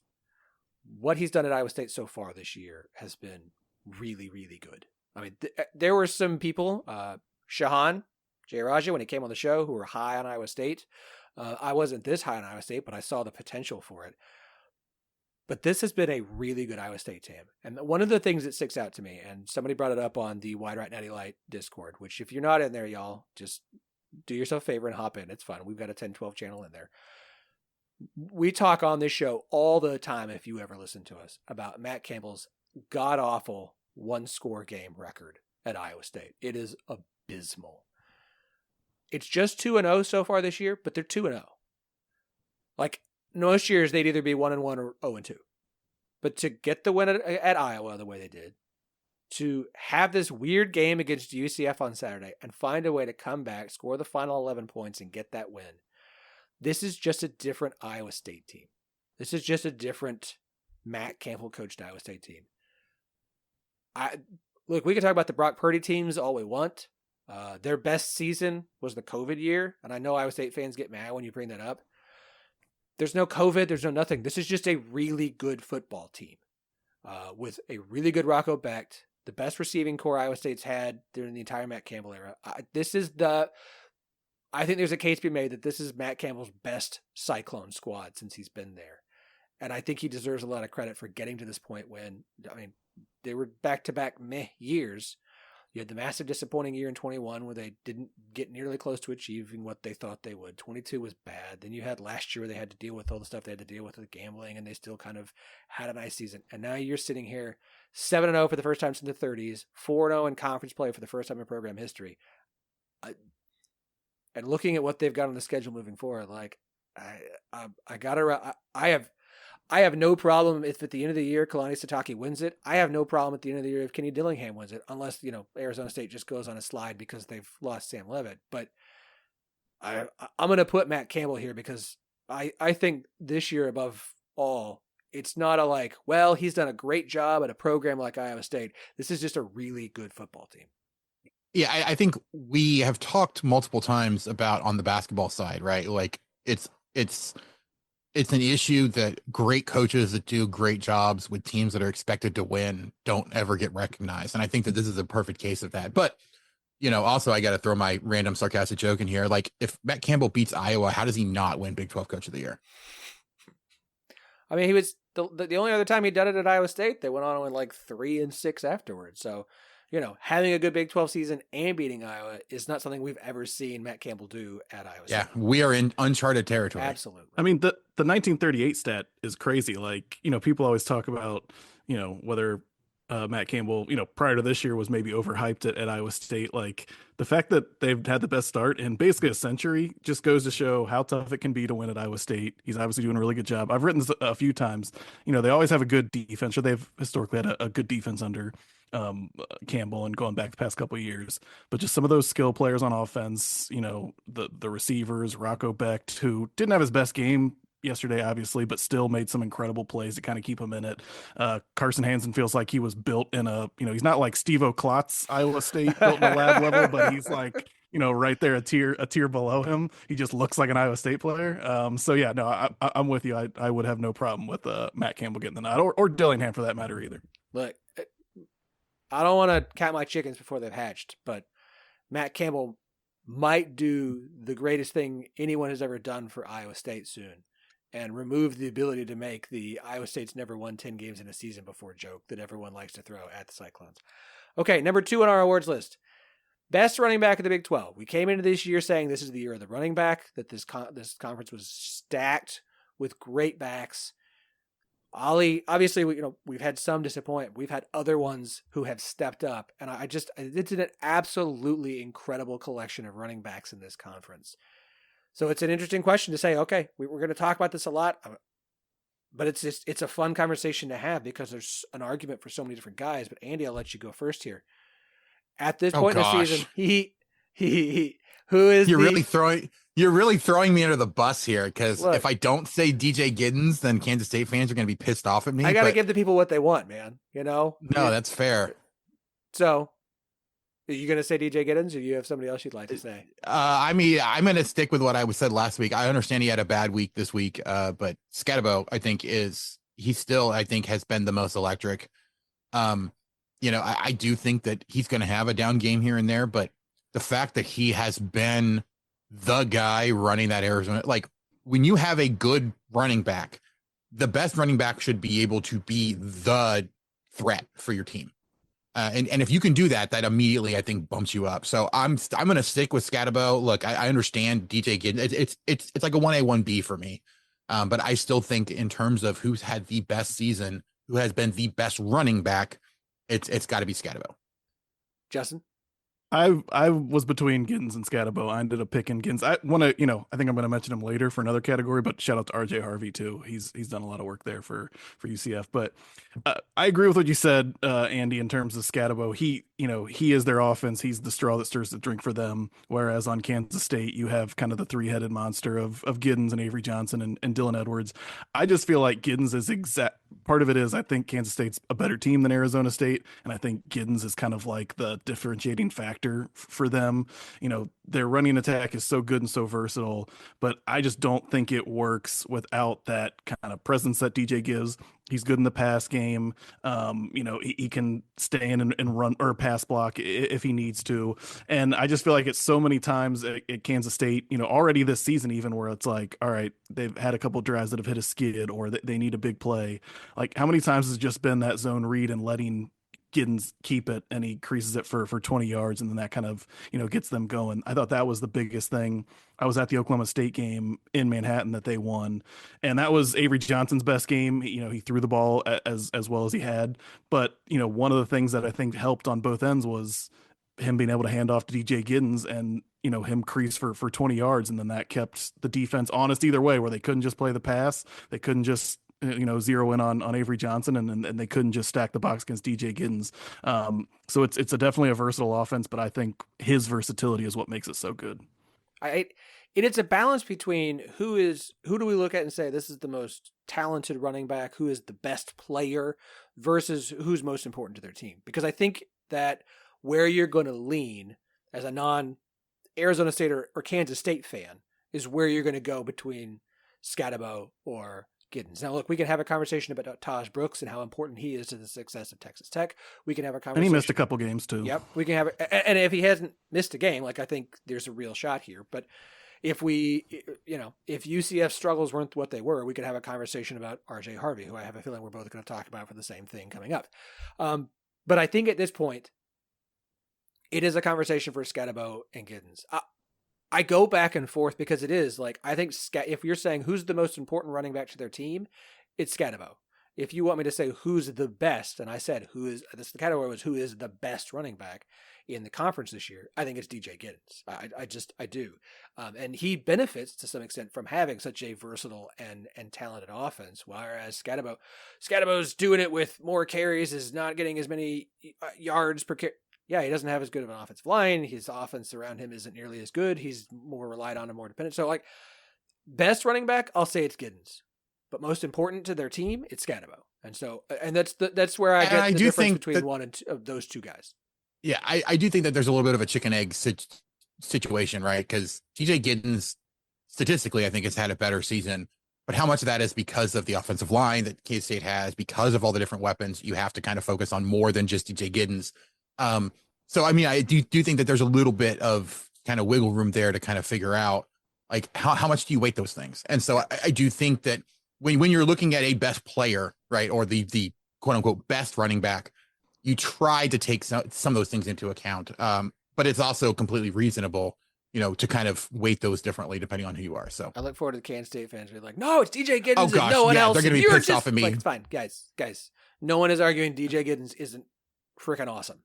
what he's done at Iowa State so far this year has been really, really good. I mean, there were some people, Shahan Jayaraja, when he came on the show, who were high on Iowa State. I wasn't this high on Iowa State, but I saw the potential for it. But this has been a really good Iowa State team. And one of the things that sticks out to me, and somebody brought it up on the Wide Right Natty Light Discord, which if you're not in there, y'all, just do yourself a favor and hop in. It's fun. We've got a 10-12 channel in there. We talk on this show all the time, if you ever listen to us, about Matt Campbell's god-awful one-score game record at Iowa State. It is abysmal. It's just 2-0 so far this year, but they're 2-0. Like, most years they'd either be 1-1 or 0-2. But to get the win at Iowa the way they did, to have this weird game against UCF on Saturday and find a way to come back, score the final 11 points, and get that win, this is just a different Iowa State team. This is just a different Matt Campbell coached Iowa State team. Look, we can talk about the Brock Purdy teams all we want. Their best season was the COVID year, and I know Iowa State fans get mad when you bring that up. There's no COVID, there's no nothing. This is just a really good football team with a really good Rocco Becht, the best receiving core Iowa State's had during the entire Matt Campbell era. I think there's a case to be made that this is Matt Campbell's best Cyclone squad since he's been there. And I think he deserves a lot of credit for getting to this point when, I mean, they were back-to-back meh years. You had the massive disappointing year in 21 where they didn't get nearly close to achieving what they thought they would. 22 was bad. Then you had last year where they had to deal with all the stuff they had to deal with the gambling, and they still kind of had a nice season. And now you're sitting here 7-0 for the first time since the 30s, 4-0 in conference play for the first time in program history. And looking at what they've got on the schedule moving forward, like I have no problem if at the end of the year Kalani Sitake wins it. I have no problem at the end of the year if Kenny Dillingham wins it, unless, Arizona State just goes on a slide because they've lost Sam Levitt. But I'm going to put Matt Campbell here because I think this year above all, it's not he's done a great job at a program like Iowa State. This is just a really good football team. Yeah, I think we have talked multiple times about on the basketball side, right? Like it's an issue that great coaches that do great jobs with teams that are expected to win don't ever get recognized. And I think that this is a perfect case of that. But, also I got to throw my random sarcastic joke in here. Like, if Matt Campbell beats Iowa, how does he not win Big 12 Coach of the Year? I mean, he was the only other time he'd done it at Iowa State. They went on and went 3-6 afterwards. So, having a good Big 12 season and beating Iowa is not something we've ever seen Matt Campbell do at Iowa State. Yeah, we are in uncharted territory. Absolutely. I mean, the 1938 stat is crazy. Like, people always talk about, whether Matt Campbell, prior to this year was maybe overhyped at Iowa State. Like, the fact that they've had the best start in basically a century just goes to show how tough it can be to win at Iowa State. He's obviously doing a really good job. I've written this a few times. They always have a good defense, or they've historically had a good defense under Campbell and going back the past couple of years, but just some of those skill players on offense, the receivers, Rocco Becht, who didn't have his best game yesterday, obviously, but still made some incredible plays to kind of keep him in it. Carson Hansen feels like he was built in he's not like Steve O'Klotz Iowa State built in a lab level, but he's like right there, a tier below him. He just looks like an Iowa State player. So yeah, no, I'm with you. I would have no problem with Matt Campbell getting the nod, or Dillingham for that matter either. Look, I don't want to count my chickens before they've hatched, but Matt Campbell might do the greatest thing anyone has ever done for Iowa State soon, and remove the ability to make the Iowa State's never won 10 games in a season before joke that everyone likes to throw at the Cyclones. Okay, number 2 on our awards list. Best running back of the Big 12. We came into this year saying this is the year of the running back, that this conference was stacked with great backs. Ollie, obviously, we've had some disappointment. We've had other ones who have stepped up, and it's an absolutely incredible collection of running backs in this conference. So it's an interesting question to say, okay, we're going to talk about this a lot, but it's a fun conversation to have because there's an argument for so many different guys. But Andy, I'll let you go first here. At this point in the season, you're really throwing me under the bus here, because if I don't say DJ Giddens, then Kansas State fans are going to be pissed off at me. I got to give the people what they want, man. No, that's fair. So, are you going to say DJ Giddens, or do you have somebody else you'd like to say? I mean, I'm going to stick with what I said last week. I understand he had a bad week this week, but Scatabo, I think he still has been the most electric. I do think that he's going to have a down game here and there, but the fact that he has been the guy running that Arizona, like when you have a good running back, the best running back should be able to be the threat for your team. And if you can do that, that immediately, I think, bumps you up. So I'm going to stick with Scatabo. Look, I understand DJ Giddens. It's like a 1A, 1B for me. But I still think in terms of who's had the best season, who has been the best running back, it's got to be Scatabo. Justin? I was between Giddens and Scatabo. I ended up picking Giddens. I want to, I think I'm going to mention him later for another category, but shout out to RJ Harvey too. He's done a lot of work there for UCF. But I agree with what you said, Andy, in terms of Scatabo. He is their offense. He's the straw that stirs the drink for them. Whereas on Kansas State, you have kind of the three-headed monster of Giddens and Avery Johnson and Dylan Edwards. I just feel like Giddens is part of it is I think Kansas State's a better team than Arizona State, and I think Giddens is kind of like the differentiating factor for them. Their running attack is so good and so versatile, but I just don't think it works without that kind of presence that DJ gives. He's good in the pass game. He can stay in and run or pass block if he needs to. And I just feel like it's so many times at Kansas State, already this season, even where it's like, all right, they've had a couple of drives that have hit a skid or they need a big play. Like how many times has it just been that zone read and letting Giddens keep it and he creases it for 20 yards and then that kind of gets them going. I thought that was the biggest thing. I was at the Oklahoma State game in Manhattan that they won, and that was Avery Johnson's best game. He threw the ball as well as he had, but one of the things that I think helped on both ends was him being able to hand off to DJ Giddens and him crease for 20 yards, and then that kept the defense honest either way, where they couldn't just play the pass, they couldn't just zero in on Avery Johnson, and they couldn't just stack the box against DJ Giddens. So it's definitely a versatile offense, but I think his versatility is what makes it so good. It's a balance between who do we look at and say this is the most talented running back, who is the best player, versus who's most important to their team. Because I think that where you're going to lean as a non-Arizona State or Kansas State fan is where you're going to go between Scatabo or Giddens. Now, look, we can have a conversation about Taj Brooks and how important he is to the success of Texas Tech. We can have a conversation. And he missed a couple games too. Yep, we can have it. And if he hasn't missed a game, I think there's a real shot here. But if if UCF struggles weren't what they were, we could have a conversation about RJ Harvey, who I have a feeling we're both going to talk about for the same thing coming up. But I think at this point, it is a conversation for Scatabo and Giddens. I go back and forth because it is I think if you're saying who's the most important running back to their team, it's Scatabo. If you want me to say who's the best, and I said the category was who is the best running back in the conference this year, I think it's DJ Giddens. I do. And he benefits to some extent from having such a versatile and talented offense, whereas Scatabo's doing it with more carries, is not getting as many yards per carry. Yeah, he doesn't have as good of an offensive line. His offense around him isn't nearly as good. He's more relied on and more dependent. So, best running back, I'll say it's Giddens. But most important to their team, it's Scatabo. And so, that's where I get the difference between one and two, of those two guys. Yeah, I do think that there's a little bit of a chicken egg situation, right? Because TJ Giddens statistically, I think, has had a better season. But how much of that is because of the offensive line that K-State has, because of all the different weapons? You have to kind of focus on more than just TJ Giddens. So, I mean, I do think that there's a little bit of kind of wiggle room there to kind of figure out, like, how much do you weight those things? And so I do think that when you're looking at a best player, right, or the quote unquote best running back, you try to take some of those things into account. But it's also completely reasonable, to kind of weight those differently depending on who you are. So I look forward to the Kansas State fans being like, no, it's DJ Giddens oh and gosh, no one yeah, else. they're going to be You're pissed off at me. Like, it's fine, guys. No one is arguing DJ Giddens isn't freaking awesome.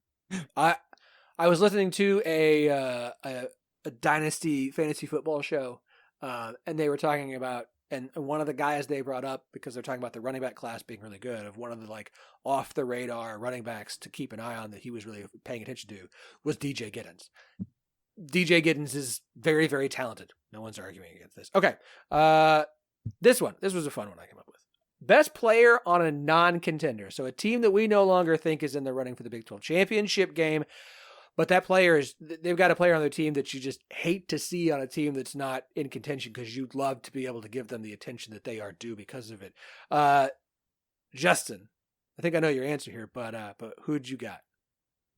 I was listening to a Dynasty fantasy football show, and they were talking about, and one of the guys they brought up, because they're talking about the running back class being really good, of one of the like off the radar running backs to keep an eye on that he was really paying attention to, was DJ Giddens. DJ Giddens is very, very talented. No one's arguing against this. Okay. This was a fun one I came up with. Best player on a non-contender. So a team that we no longer think is in the running for the Big 12 championship game, but that player they've got a player on their team that you just hate to see on a team that's not in contention, because you'd love to be able to give them the attention that they are due because of it. Justin, I think I know your answer here, but who'd you got?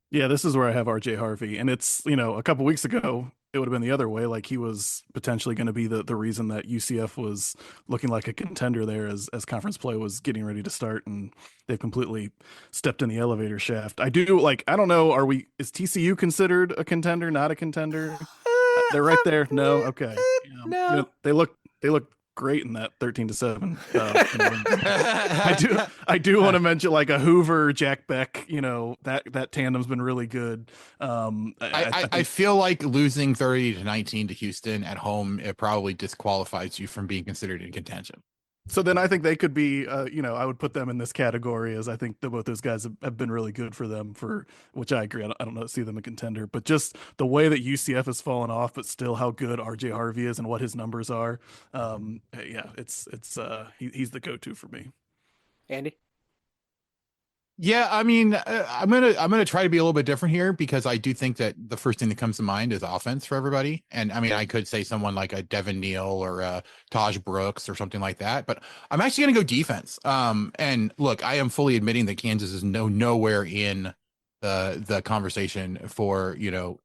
Yeah, this is where I have RJ Harvey. And it's, a couple weeks ago, it would have been the other way. Like, he was potentially going to be the reason that UCF was looking like a contender there as conference play was getting ready to start. And they've completely stepped in the elevator shaft. I don't know. Is TCU considered a contender, not a contender? They're right there. No. Okay. No. They look great in that 13-7. I do want to mention like a Hoover, Jack Beck. That tandem's been really good. I feel like losing 30-19 to Houston at home, it probably disqualifies you from being considered in contention. So then I think they could be, I would put them in this category, as I think that both those guys have been really good for them, which I agree. I don't know, see them a contender, but just the way that UCF has fallen off, but still how good RJ Harvey is and what his numbers are. He's the go-to for me. Andy? Yeah, I mean, I'm gonna try to be a little bit different here, because I do think that the first thing that comes to mind is offense for everybody. And I mean, I could say someone like a Devin Neal or a Taj Brooks or something like that, but I'm actually gonna go defense. And look, I am fully admitting that Kansas is nowhere in the conversation for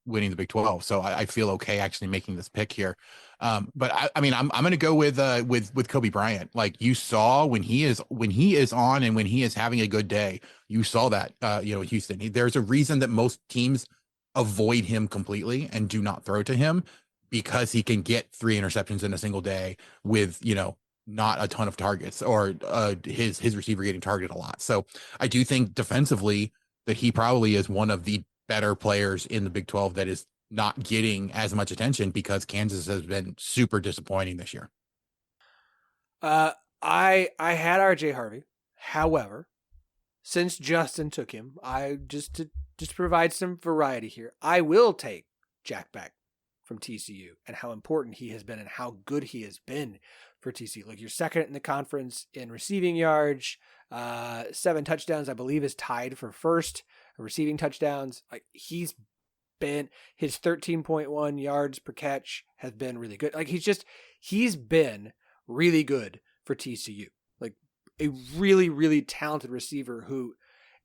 winning the Big 12. So I feel okay actually making this pick here. But I mean, I'm going to go with Kobe Bryant. Like, you saw when he is on and when he is having a good day, you saw that, Houston, there's a reason that most teams avoid him completely and do not throw to him, because he can get 3 interceptions in a single day with, not a ton of targets, or his receiver getting targeted a lot. So I do think defensively that he probably is one of the better players in the Big 12 that is not getting as much attention, because Kansas has been super disappointing this year. I had RJ Harvey. However, since Justin took him, I to provide some variety here, I will take Jack Beck from TCU and how important he has been and how good he has been for TCU. Like, you're second in the conference in receiving yards, 7 touchdowns, I believe, is tied for first receiving touchdowns. Like, his 13.1 yards per catch has been really good. Like, he's been really good for TCU. Like, a really, really talented receiver who,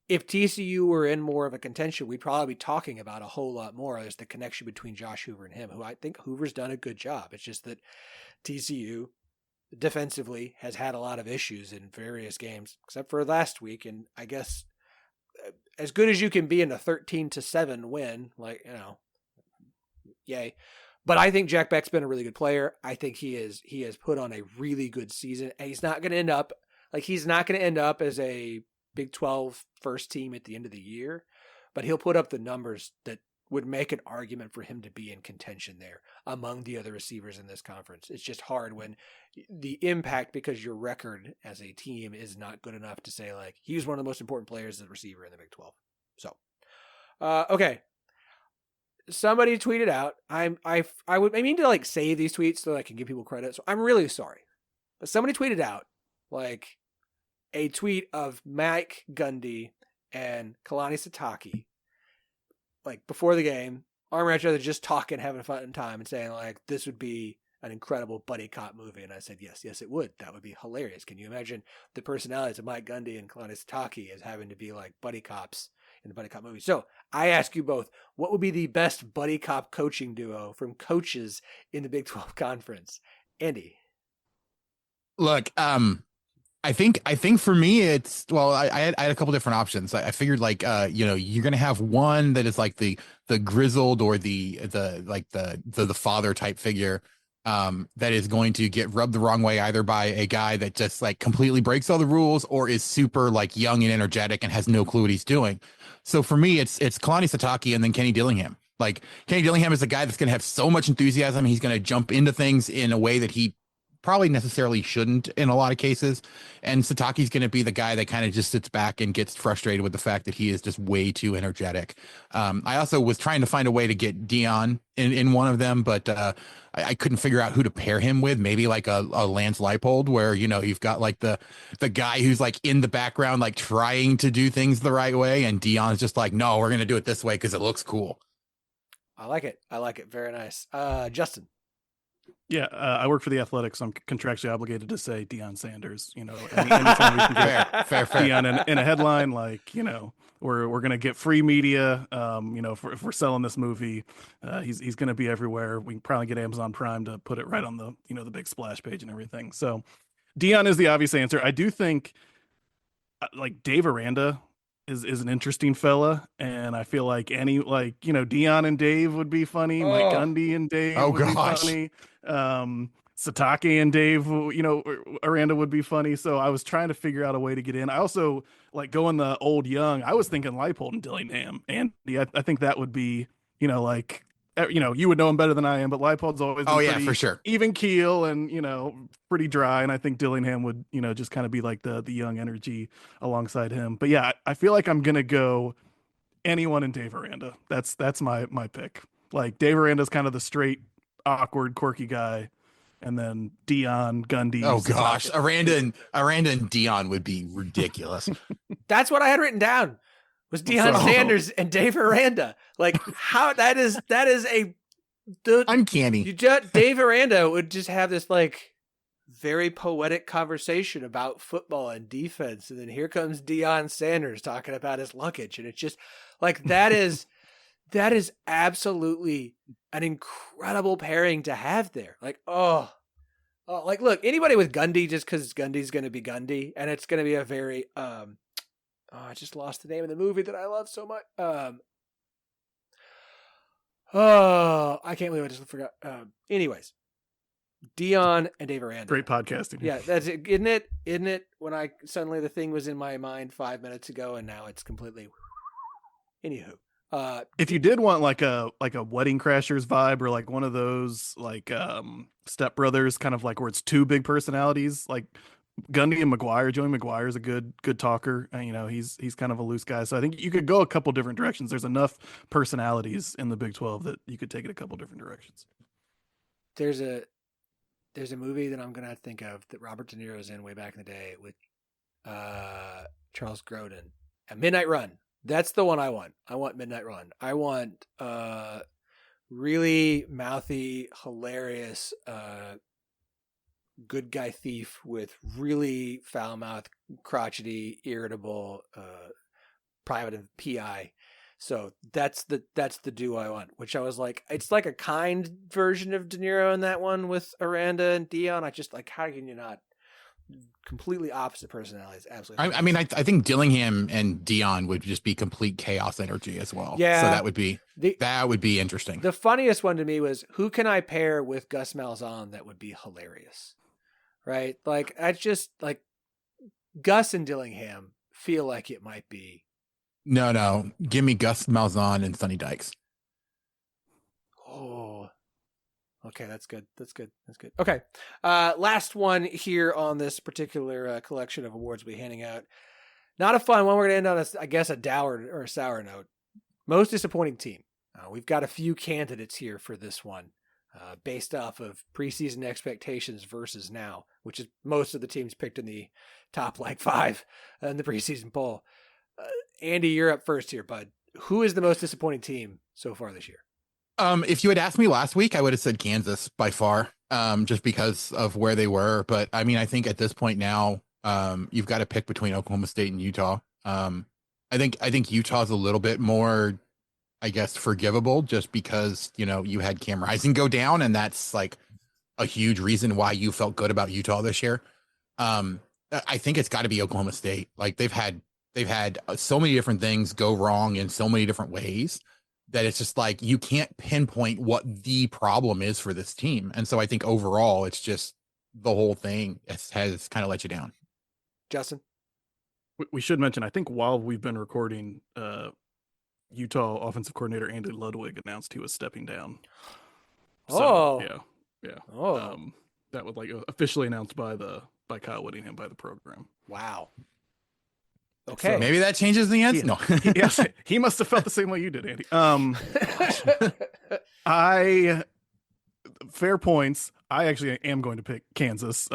if TCU were in more of a contention, we'd probably be talking about a whole lot more. There's the connection between Josh Hoover and him, who I think Hoover's done a good job. It's just that TCU defensively has had a lot of issues in various games, except for last week. And I guess as good as you can be in a 13-7 win, yay. But I think Jack Beck's been a really good player. I think he has put on a really good season. And he's not going to end up as a Big 12 first team at the end of the year, but he'll put up the numbers that would make an argument for him to be in contention there among the other receivers in this conference. It's just hard when the impact, because your record as a team is not good enough to say, like, he was one of the most important players as a receiver in the Big 12. So, okay. Somebody tweeted out, I mean to like save these tweets so that I can give people credit. So I'm really sorry, but somebody tweeted out like a tweet of Mike Gundy and Kalani Sitake, like before the game, arm around each other, just talking, having a fun time, and saying like, this would be an incredible buddy cop movie. And I said, yes, it would. That would be hilarious. Can you imagine the personalities of Mike Gundy and Kalani Sitake as having to be like buddy cops in the buddy cop movie? So I ask you both, what would be the best buddy cop coaching duo from coaches in the Big 12 Conference? Andy. Look, I think for me it's I had a couple different options. I figured like you're gonna have one that is like the grizzled or the father type figure that is going to get rubbed the wrong way either by a guy that just like completely breaks all the rules or is super like young and energetic and has no clue what he's doing. So for me it's Kalani Sitake and then Kenny Dillingham. Like Kenny Dillingham is a guy that's gonna have so much enthusiasm. He's gonna jump into things in a way that he probably necessarily shouldn't in a lot of cases. And Sitake's going to be the guy that kind of just sits back and gets frustrated with the fact that he is just way too energetic. I also was trying to find a way to get Dion in one of them, but I couldn't figure out who to pair him with. Maybe like a Lance Leipold where, you've got like the guy who's like in the background, like trying to do things the right way. And Dion's just like, no, we're going to do it this way because it looks cool. I like it. Very nice. Justin. Yeah, I work for the Athletics. So I'm contractually obligated to say Deion Sanders. Anytime we can get fair. Deion in a headline, like we're gonna get free media. If we're selling this movie, he's gonna be everywhere. We can probably get Amazon Prime to put it right on the the big splash page and everything. So Deion is the obvious answer. I do think like Dave Aranda is an interesting fella, and I feel like Deion and Dave would be funny. Mike Gundy and Dave would be funny. Sitake and Dave, Aranda would be funny. So I was trying to figure out a way to get in. I also like going the old young. I was thinking Leipold and Dillingham. And I think that would be, you would know him better than I am, but Leipold's always been for sure even keel and, pretty dry. And I think Dillingham would, just kind of be like the young energy alongside him. But yeah, I feel like I'm going to go anyone in Dave Aranda. That's my pick. Like Dave Aranda's kind of the straight, awkward, quirky guy. And then Dion, Gundy. Oh gosh, Aranda and Dion would be ridiculous. That's what I had written down. Was Deion Sanders and Dave Aranda. Like how that is uncanny. Dave Aranda would just have this like very poetic conversation about football and defense. And then here comes Deion Sanders talking about his luggage. And it's just like, that is absolutely an incredible pairing to have there. Like, like, look, anybody with Gundy, just because Gundy's going to be Gundy and it's going to be a very, I just lost the name of the movie that I love so much. I can't believe I just forgot. Anyways, Deion and Dave Aranda. Great podcasting. Yeah, that's it. Isn't it? When suddenly the thing was in my mind 5 minutes ago and now it's completely. Anywho. If you did want like a Wedding Crashers vibe or like one of those like Step Brothers kind of like where it's two big personalities, like Gundy and McGuire. Joey McGuire is a good talker, and he's kind of a loose guy. So I think you could go a couple different directions. There's enough personalities in the Big 12 that you could take it a couple different directions. There's a movie that I'm gonna think of that Robert De Niro's in way back in the day with Charles Grodin. Midnight Run. That's the one I want. I want Midnight Run. I want really mouthy, hilarious good guy thief with really foul-mouthed, crotchety, irritable private and PI. So that's the duo I want, which I was like, it's like a kind version of De Niro in that one with Aranda and Deion. I just like, how can you not? Completely opposite personalities. Absolutely. I mean, I think Dillingham and Deion would just be complete chaos energy as well. Yeah. So that would be interesting. The funniest one to me was, who can I pair with Gus Malzahn that would be hilarious? Right? Like, I just like Gus and Dillingham feel like it might be. No. Give me Gus Malzahn and Sonny Dykes. Oh, okay. That's good. Okay. Last one here on this particular collection of awards we're handing out. Not a fun one. We're going to end on, a dour or a sour note. Most disappointing team. We've got a few candidates here for this one. Based off of preseason expectations versus now, which is most of the teams picked in the top 5 in the preseason poll. Andy, you're up first here, bud. Who is the most disappointing team so far this year? If you had asked me last week, I would have said Kansas by far, just because of where they were. But I mean, I think at this point now, you've got to pick between Oklahoma State and Utah. I think Utah's a little bit more, I guess, forgivable just because, you had Cam Rising go down, and that's like a huge reason why you felt good about Utah this year. I think it's got to be Oklahoma State. Like they've had so many different things go wrong in so many different ways that it's just like you can't pinpoint what the problem is for this team. And so I think overall, it's just the whole thing has kind of let you down. Justin? We should mention, I think while we've been recording, Utah offensive coordinator Andy Ludwig announced he was stepping down. So, yeah. Oh. That was like officially announced by Kyle Whittingham, by the program. Wow. Okay. So maybe that changes the answer. No. Yes, he must have felt the same way you did, Andy. Fair points. I actually am going to pick Kansas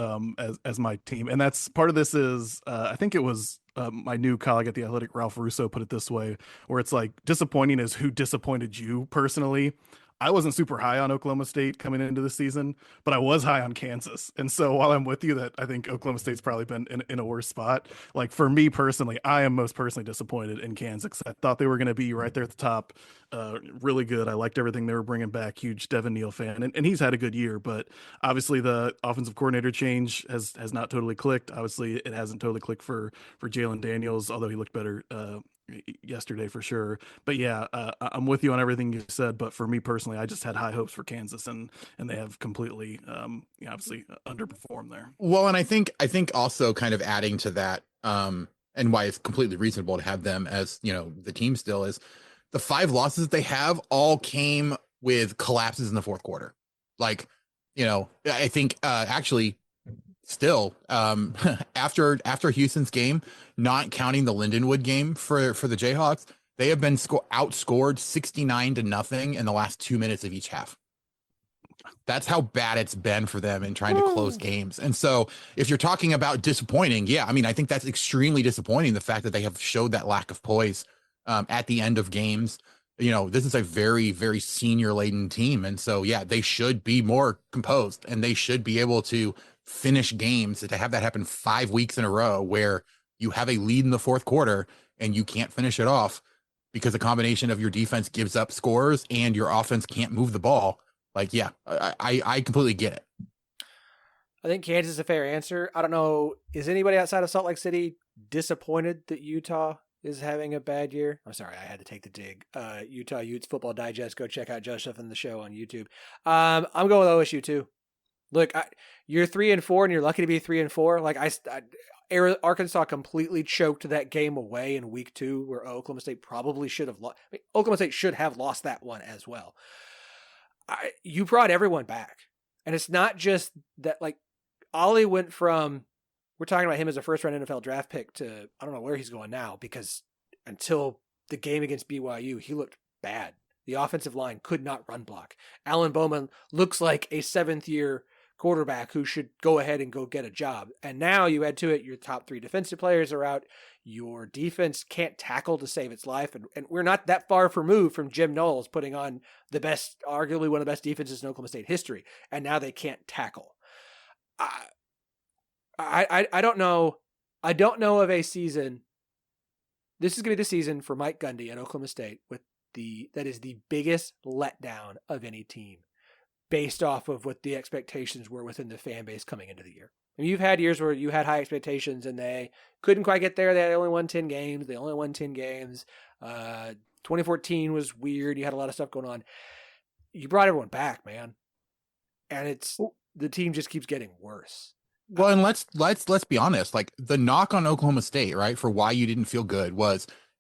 as my team, and that's part of this is I think it was my new colleague at The Athletic, Ralph Russo, put it this way, where it's like disappointing is who disappointed you personally. I wasn't super high on Oklahoma State coming into the season, but I was high on Kansas. And so while I'm with you that I think Oklahoma State's probably been in a worse spot, like for me personally, I am most personally disappointed in Kansas. I thought they were going to be right there at the top. Really good. I liked everything they were bringing back. Huge Devin Neal fan. And he's had a good year, but obviously the offensive coordinator change has not totally clicked. Obviously it hasn't totally clicked for Jalen Daniels, although he looked better yesterday for sure. But yeah, I'm with you on everything you said, but for me personally, I just had high hopes for Kansas, and they have completely obviously underperformed there. Well, and I think also kind of adding to that, and why it's completely reasonable to have them as the team still is the 5 losses they have all came with collapses in the fourth quarter. Like, I think actually still after Houston's game, not counting the Lindenwood game for the Jayhawks, they have been outscored 69-0 in the last 2 minutes of each half. That's how bad it's been for them in trying to close games. And so if you're talking about disappointing, yeah, I mean, I think that's extremely disappointing. The fact that they have showed that lack of poise at the end of games. This is a very, very senior laden team. And so, yeah, they should be more composed, and they should be able to finish games. To have that happen 5 weeks in a row where you have a lead in the fourth quarter and you can't finish it off because a combination of your defense gives up scores and your offense can't move the ball. Like, yeah, I completely get it. I think Kansas is a fair answer. I don't know. Is anybody outside of Salt Lake City disappointed that Utah is having a bad year? I'm sorry, I had to take the dig. Utah Utes Football Digest. Go check out Joseph and the show on YouTube. I'm going with OSU too. Look, you're 3-4, and you're lucky to be 3-4. Like Arkansas completely choked that game away in week 2, where Oklahoma State probably should have lost. I mean, Oklahoma State should have lost that one as well. You brought everyone back, and it's not just that. Like Ollie went from, we're talking about him as a first-round NFL draft pick to I don't know where he's going now, because until the game against BYU, he looked bad. The offensive line could not run block. Alan Bowman looks like a 7th-year quarterback who should go ahead and go get a job. And now you add to it, your top 3 defensive players are out. Your defense can't tackle to save its life. And we're not that far removed from Jim Knowles putting on the best, arguably one of the best defenses in Oklahoma State history. And now they can't tackle. I don't know. I don't know of a season. This is going to be the season for Mike Gundy at Oklahoma State that is the biggest letdown of any team, based off of what the expectations were within the fan base coming into the year. I mean, you've had years where you had high expectations and they couldn't quite get there. They only won 10 games. 2014 was weird. You had a lot of stuff going on. You brought everyone back, man. And the team just keeps getting worse. Well, and let's be honest. Like, the knock on Oklahoma State, right, for why you didn't feel good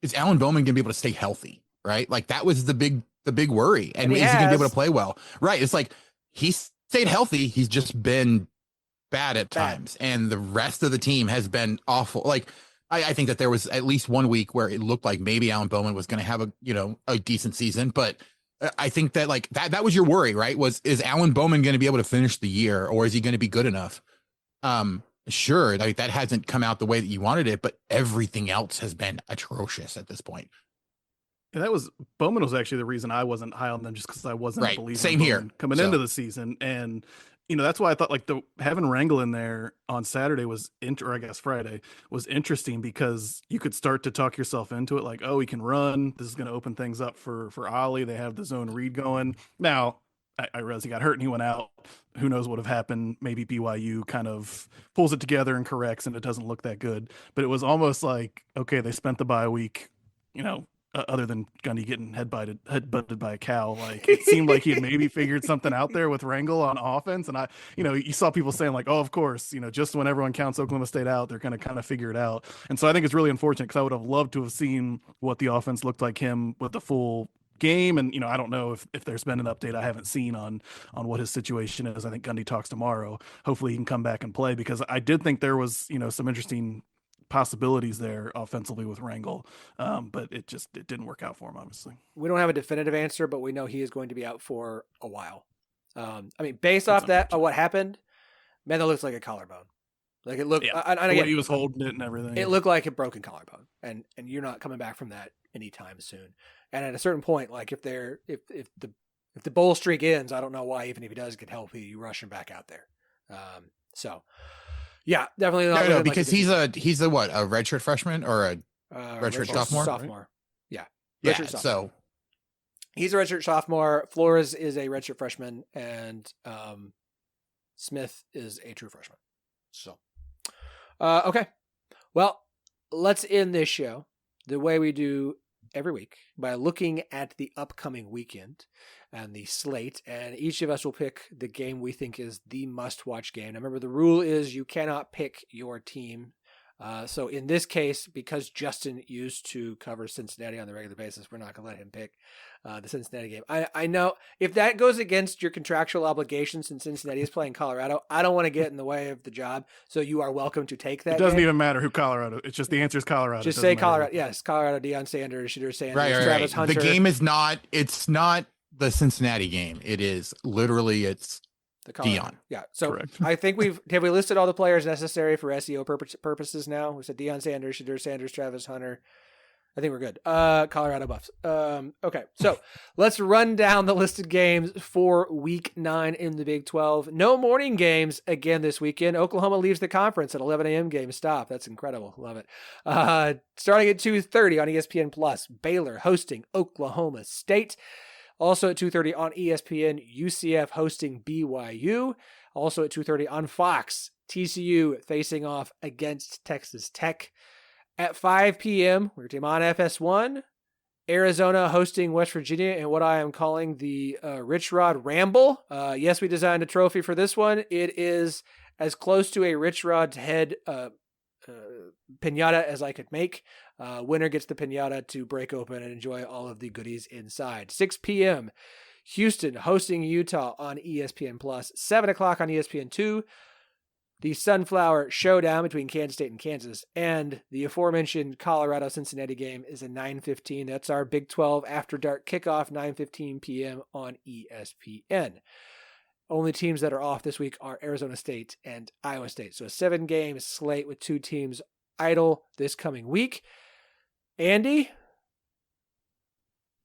is Alan Bowman going to be able to stay healthy, right? Like, that was the big worry. And is he going to be able to play well? Right. It's like he stayed healthy. He's just been bad at times. And the rest of the team has been awful. Like, I think that there was at least 1 week where it looked like maybe Alan Bowman was going to have a decent season. But I think that like that was your worry, right? Is Alan Bowman going to be able to finish the year, or is he going to be good enough? Sure. Like, that hasn't come out the way that you wanted it, but everything else has been atrocious at this point. And that was Bowman was actually the reason I wasn't high on them, just because I wasn't a believer Same in here. Bowman coming into the season. And that's why I thought like having Rangel in there on Saturday or I guess Friday was interesting, because you could start to talk yourself into it, like, oh, he can run. This is going to open things up for Ollie. They have the zone read going. Now, I realized he got hurt and he went out. Who knows what would have happened? Maybe BYU kind of pulls it together and corrects, and it doesn't look that good. But it was almost like, okay, they spent the bye week, other than Gundy getting headbutted by a cow, like it seemed like he had maybe figured something out there with Rangel on offense. And you saw people saying like, oh, of course, just when everyone counts Oklahoma State out, they're going to kind of figure it out. And so I think it's really unfortunate, because I would have loved to have seen what the offense looked like him with the full game. And I don't know if there's been an update I haven't seen on what his situation is. I think Gundy talks tomorrow. Hopefully he can come back and play, because I did think there was some interesting possibilities there offensively with Rangel, but it didn't work out for him, obviously. We don't have a definitive answer, but we know he is going to be out for a while. Based off that, what happened, man, that looks like a collarbone. Like it looked, yeah. The way he was holding it and everything. It looked like a broken collarbone, and you're not coming back from that anytime soon. And at a certain point, like if the bowl streak ends, I don't know why, even if he does get healthy, you rush him back out there. Yeah, definitely. No, because he's a what, a redshirt freshman or a redshirt sophomore? Sophomore. Yeah. Redshirt sophomore. So he's a redshirt sophomore. Flores is a redshirt freshman, and Smith is a true freshman. So, okay. Well, let's end this show the way we do every week by looking at the upcoming weekend and the slate, and each of us will pick the game we think is the must-watch game. Now, remember, the rule is you cannot pick your team. So in this case, because Justin used to cover Cincinnati on the regular basis, we're not going to let him pick the Cincinnati game. I know if that goes against your contractual obligations and Cincinnati is playing Colorado, I don't want to get in the way of the job. So you are welcome to take that. It doesn't even matter who Colorado. It's just the answer is Colorado. Just say Colorado. Yes, Colorado, Deion Sanders, Shooter Sanders, right. Travis Hunter. The game is not. It's not the Cincinnati game. It is literally the Colorado. Deion. Yeah. So correct. I think we listed all the players necessary for SEO purposes now. We said Deion Sanders, Shooter Sanders, Travis Hunter. I think we're good. Colorado Buffs. Okay. So let's run down the listed games for week 9 in the Big 12. No morning games again this weekend. Oklahoma leaves the conference at 11 a.m. game. Stop. That's incredible. Love it. Starting at 2:30 on ESPN Plus, Baylor hosting Oklahoma State. Also at 2:30 on ESPN, UCF hosting BYU. Also at 2:30 on Fox, TCU facing off against Texas Tech. At 5 p.m., we're team on FS1, Arizona hosting West Virginia in what I am calling the Rich Rod Ramble. Yes, we designed a trophy for this one. It is as close to a Rich Rod's head pinata as I could make. Winner gets the pinata to break open and enjoy all of the goodies inside. 6 p.m., Houston hosting Utah on ESPN Plus. 7 o'clock on ESPN2. The Sunflower Showdown between Kansas State and Kansas, and the aforementioned Colorado-Cincinnati game is at 9:15. That's our Big 12 After Dark kickoff, 9:15 p.m. on ESPN. Only teams that are off this week are Arizona State and Iowa State. So a 7-game slate with 2 teams idle this coming week. Andy,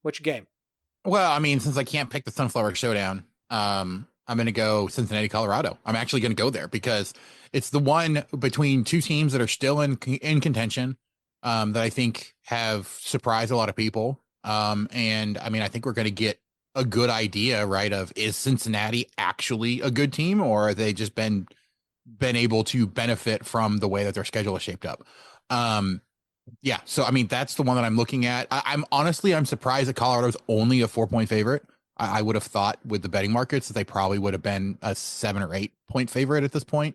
what's your game? Well, I mean, since I can't pick the Sunflower Showdown, I'm going to go Cincinnati, Colorado. I'm actually going to go there because it's the one between 2 teams that are still in contention that I think have surprised a lot of people. And I mean, I think we're going to get a good idea, right, of is Cincinnati actually a good team, or are they just been able to benefit from the way that their schedule is shaped up? Yeah. So, I mean, that's the one that I'm looking at. I'm surprised that Colorado's only a 4-point favorite. I would have thought with the betting markets that they probably would have been a 7 or 8 point favorite at this point.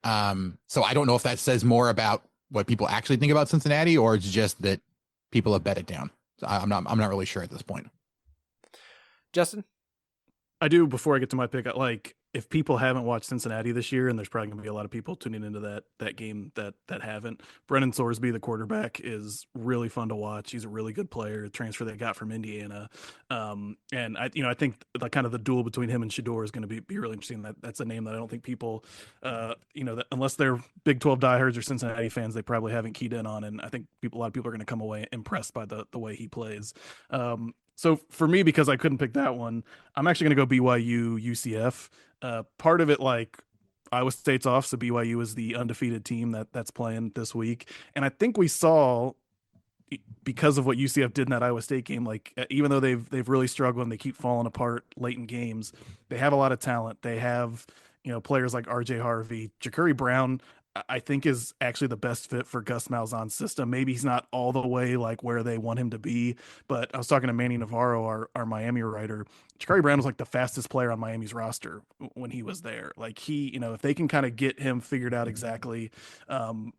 So I don't know if that says more about what people actually think about Cincinnati, or it's just that people have bet it down. So I'm not really sure at this point. Justin? I do, before I get to my pick, if people haven't watched Cincinnati this year, and there's probably going to be a lot of people tuning into that game that haven't, Brennan Sorsby, the quarterback, is really fun to watch. He's a really good player, transfer they got from Indiana. And I think the kind of the duel between him and Shador is going to be really interesting. That's a name that I don't think people, that unless they're Big 12 diehards or Cincinnati fans, they probably haven't keyed in on. And I think a lot of people are going to come away impressed by the way he plays. So for me, because I couldn't pick that one, I'm actually going to go BYU UCF. Part of it, like, Iowa State's off, so BYU is the undefeated team that's playing this week. And I think we saw, because of what UCF did in that Iowa State game, like, even though they've really struggled and they keep falling apart late in games, they have a lot of talent. They have, players like RJ Harvey, Ja'Cory Brown, I think is actually the best fit for Gus Malzahn's system. Maybe he's not all the way like where they want him to be, but I was talking to Manny Navarro, our Miami writer. Ja'Cory Brown was like the fastest player on Miami's roster when he was there. Like, he, if they can kind of get him figured out exactly, and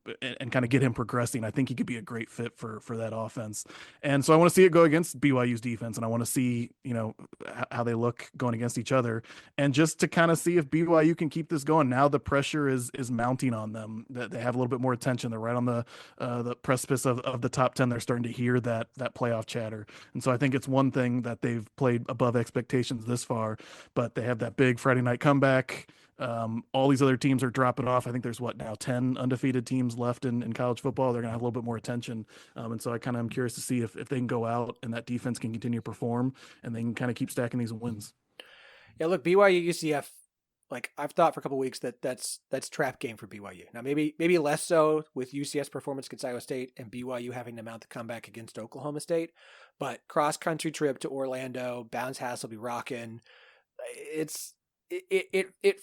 kind of get him progressing, I think he could be a great fit for that offense. And so I want to see it go against BYU's defense, and I want to see, how they look going against each other, and just to kind of see if BYU can keep this going. Now the pressure is mounting on them. That they have a little bit more attention. They're right on the precipice of the top 10. They're starting to hear that playoff chatter. And so I think it's one thing that they've played above expectations this far, but they have that big Friday night comeback. All these other teams are dropping off. I think there's 10 undefeated teams left in college football. They're going to have a little bit more attention. And so I kind of am curious to see if they can go out and that defense can continue to perform and they can kind of keep stacking these wins. Yeah, look, BYU UCF, like, I've thought for a couple of weeks that's trap game for BYU. Now, maybe less so with UCF's performance against Iowa State and BYU having to mount the comeback against Oklahoma State, but cross-country trip to Orlando, Bounce House will be rocking. It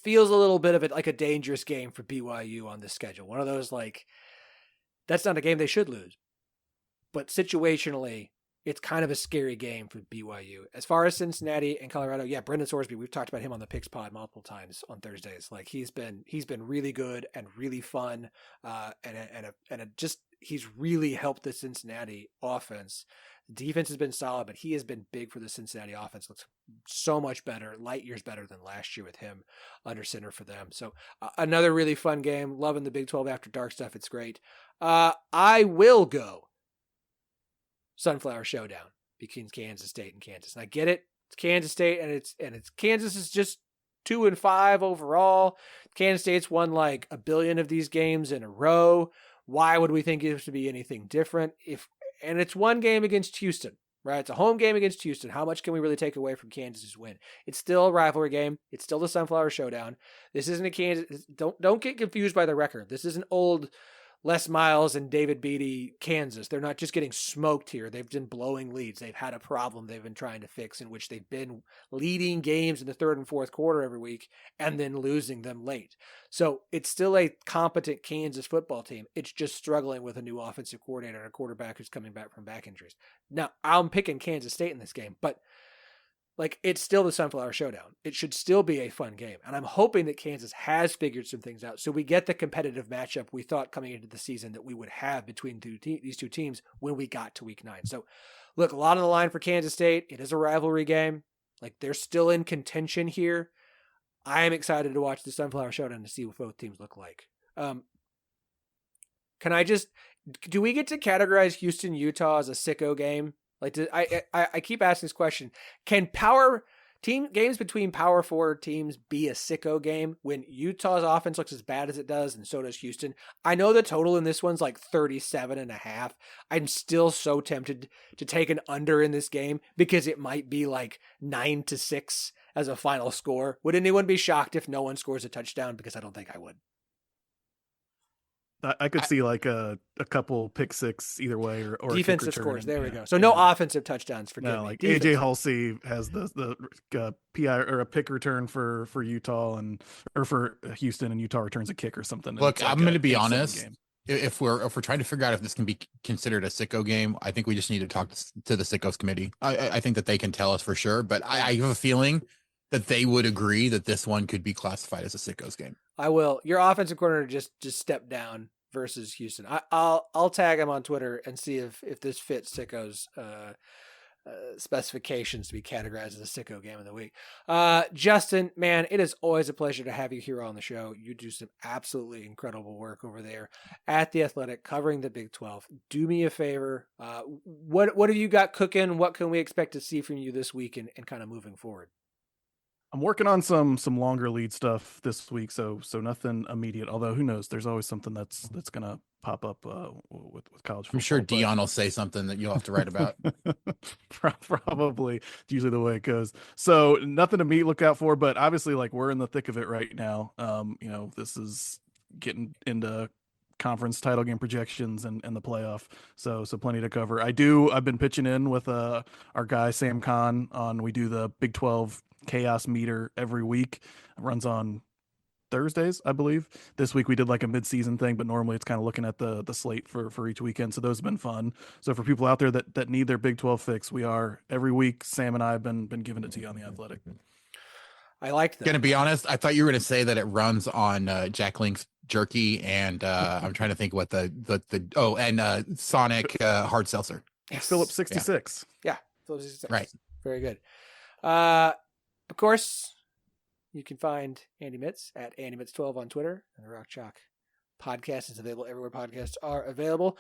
feels a little bit of it like a dangerous game for BYU on the schedule. One of those, like, that's not a game they should lose, but situationally, it's kind of a scary game for BYU. As far as Cincinnati and Colorado, yeah, Brendan Sorsby, we've talked about him on the Picks Pod multiple times on Thursdays. Like, he's been really good and really fun, he's really helped the Cincinnati offense. The defense has been solid, but he has been big for the Cincinnati offense. Looks so much better, light years better than last year with him under center for them. So another really fun game. Loving the Big 12 After Dark stuff. It's great. I will go Sunflower Showdown between Kansas State and Kansas. And I get it. It's Kansas State, and it's Kansas is just 2-5 overall. Kansas State's won like a billion of these games in a row. Why would we think it has to be anything different? And it's one game against Houston, right? It's a home game against Houston. How much can we really take away from Kansas's win? It's still a rivalry game. It's still the Sunflower Showdown. This isn't a Kansas. Don't get confused by the record. This isn't old Les Miles and David Beatty, Kansas. They're not just getting smoked here. They've been blowing leads. They've had a problem they've been trying to fix, in which they've been leading games in the third and fourth quarter every week and then losing them late. So it's still a competent Kansas football team. It's just struggling with a new offensive coordinator and a quarterback who's coming back from back injuries. Now, I'm picking Kansas State in this game, but like, it's still the Sunflower Showdown. It should still be a fun game. And I'm hoping that Kansas has figured some things out, so we get the competitive matchup we thought coming into the season that we would have between these two teams when we got to week 9. So look, a lot on the line for Kansas State. It is a rivalry game. Like, they're still in contention here. I am excited to watch the Sunflower Showdown to see what both teams look like. Do we get to categorize Houston, Utah as a sicko game? Like, I keep asking this question. Can games between Power 4 teams be a sicko game when Utah's offense looks as bad as it does and so does Houston? I know the total in this one's like 37.5. I'm still so tempted to take an under in this game because it might be like 9-6 as a final score. Would anyone be shocked if no one scores a touchdown? Because I don't think I would. I could see like a couple pick six either way, or defensive scores. There we go. So no offensive touchdowns for like AJ Halsey has the PI or a pick return for Utah or for Houston, and Utah returns a kick or something. Look, I'm going to be honest. If we're trying to figure out if this can be considered a sicko game, I think we just need to talk to the sickos committee. I think that they can tell us for sure, but I have a feeling that they would agree that this one could be classified as a sickos game. I will. Your offensive coordinator just stepped down versus Houston. I'll tag him on Twitter and see if this fits sickos specifications to be categorized as a sicko game of the week. Justin, man, it is always a pleasure to have you here on the show. You do some absolutely incredible work over there at The Athletic, covering the Big 12. Do me a favor. What have you got cooking? What can we expect to see from you this week and kind of moving forward? I'm working on some longer lead stuff this week, so nothing immediate. Although who knows? There's always something that's gonna pop up with college football. I'm sure Dion will say something that you'll have to write about. Probably. It's usually the way it goes. So nothing to look out for, but obviously, like, we're in the thick of it right now. This is getting into conference title game projections and the playoff. So plenty to cover. I've been pitching in with our guy Sam Kahn on. We do the Big 12 chaos meter every week. It runs on Thursdays, I believe. This week we did like a mid-season thing, but normally it's kind of looking at the slate for each weekend. So those have been fun. So for people out there that need their Big 12 fix, we are every week. Sam and I have been giving it to you on The Athletic. I like that. Gonna be honest, I thought you were gonna say that it runs on Jack Link's jerky and I'm trying to think what and Sonic hard seltzer. Yes. Phillip 66. Yeah. Phillip 66. Right. Very good. Of course, you can find Andy Mitz at AndyMitz12 on Twitter, and the Rock Chalk podcast is available everywhere podcasts are available.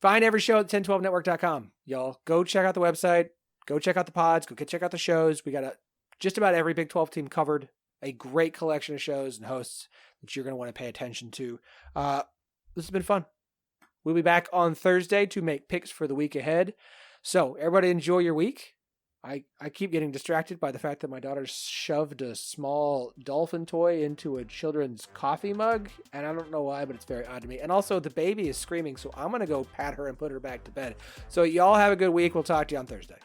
Find every show at 1012network.com. Y'all go check out the website, go check out the pods, check out the shows. We got just about every Big 12 team covered, a great collection of shows and hosts that you're going to want to pay attention to. This has been fun. We'll be back on Thursday to make picks for the week ahead. So everybody enjoy your week. I keep getting distracted by the fact that my daughter shoved a small dolphin toy into a children's coffee mug, and I don't know why, but it's very odd to me. And also, the baby is screaming, so I'm going to go pat her and put her back to bed. So y'all have a good week. We'll talk to you on Thursday.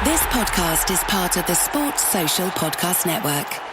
This podcast is part of the Sports Social Podcast Network.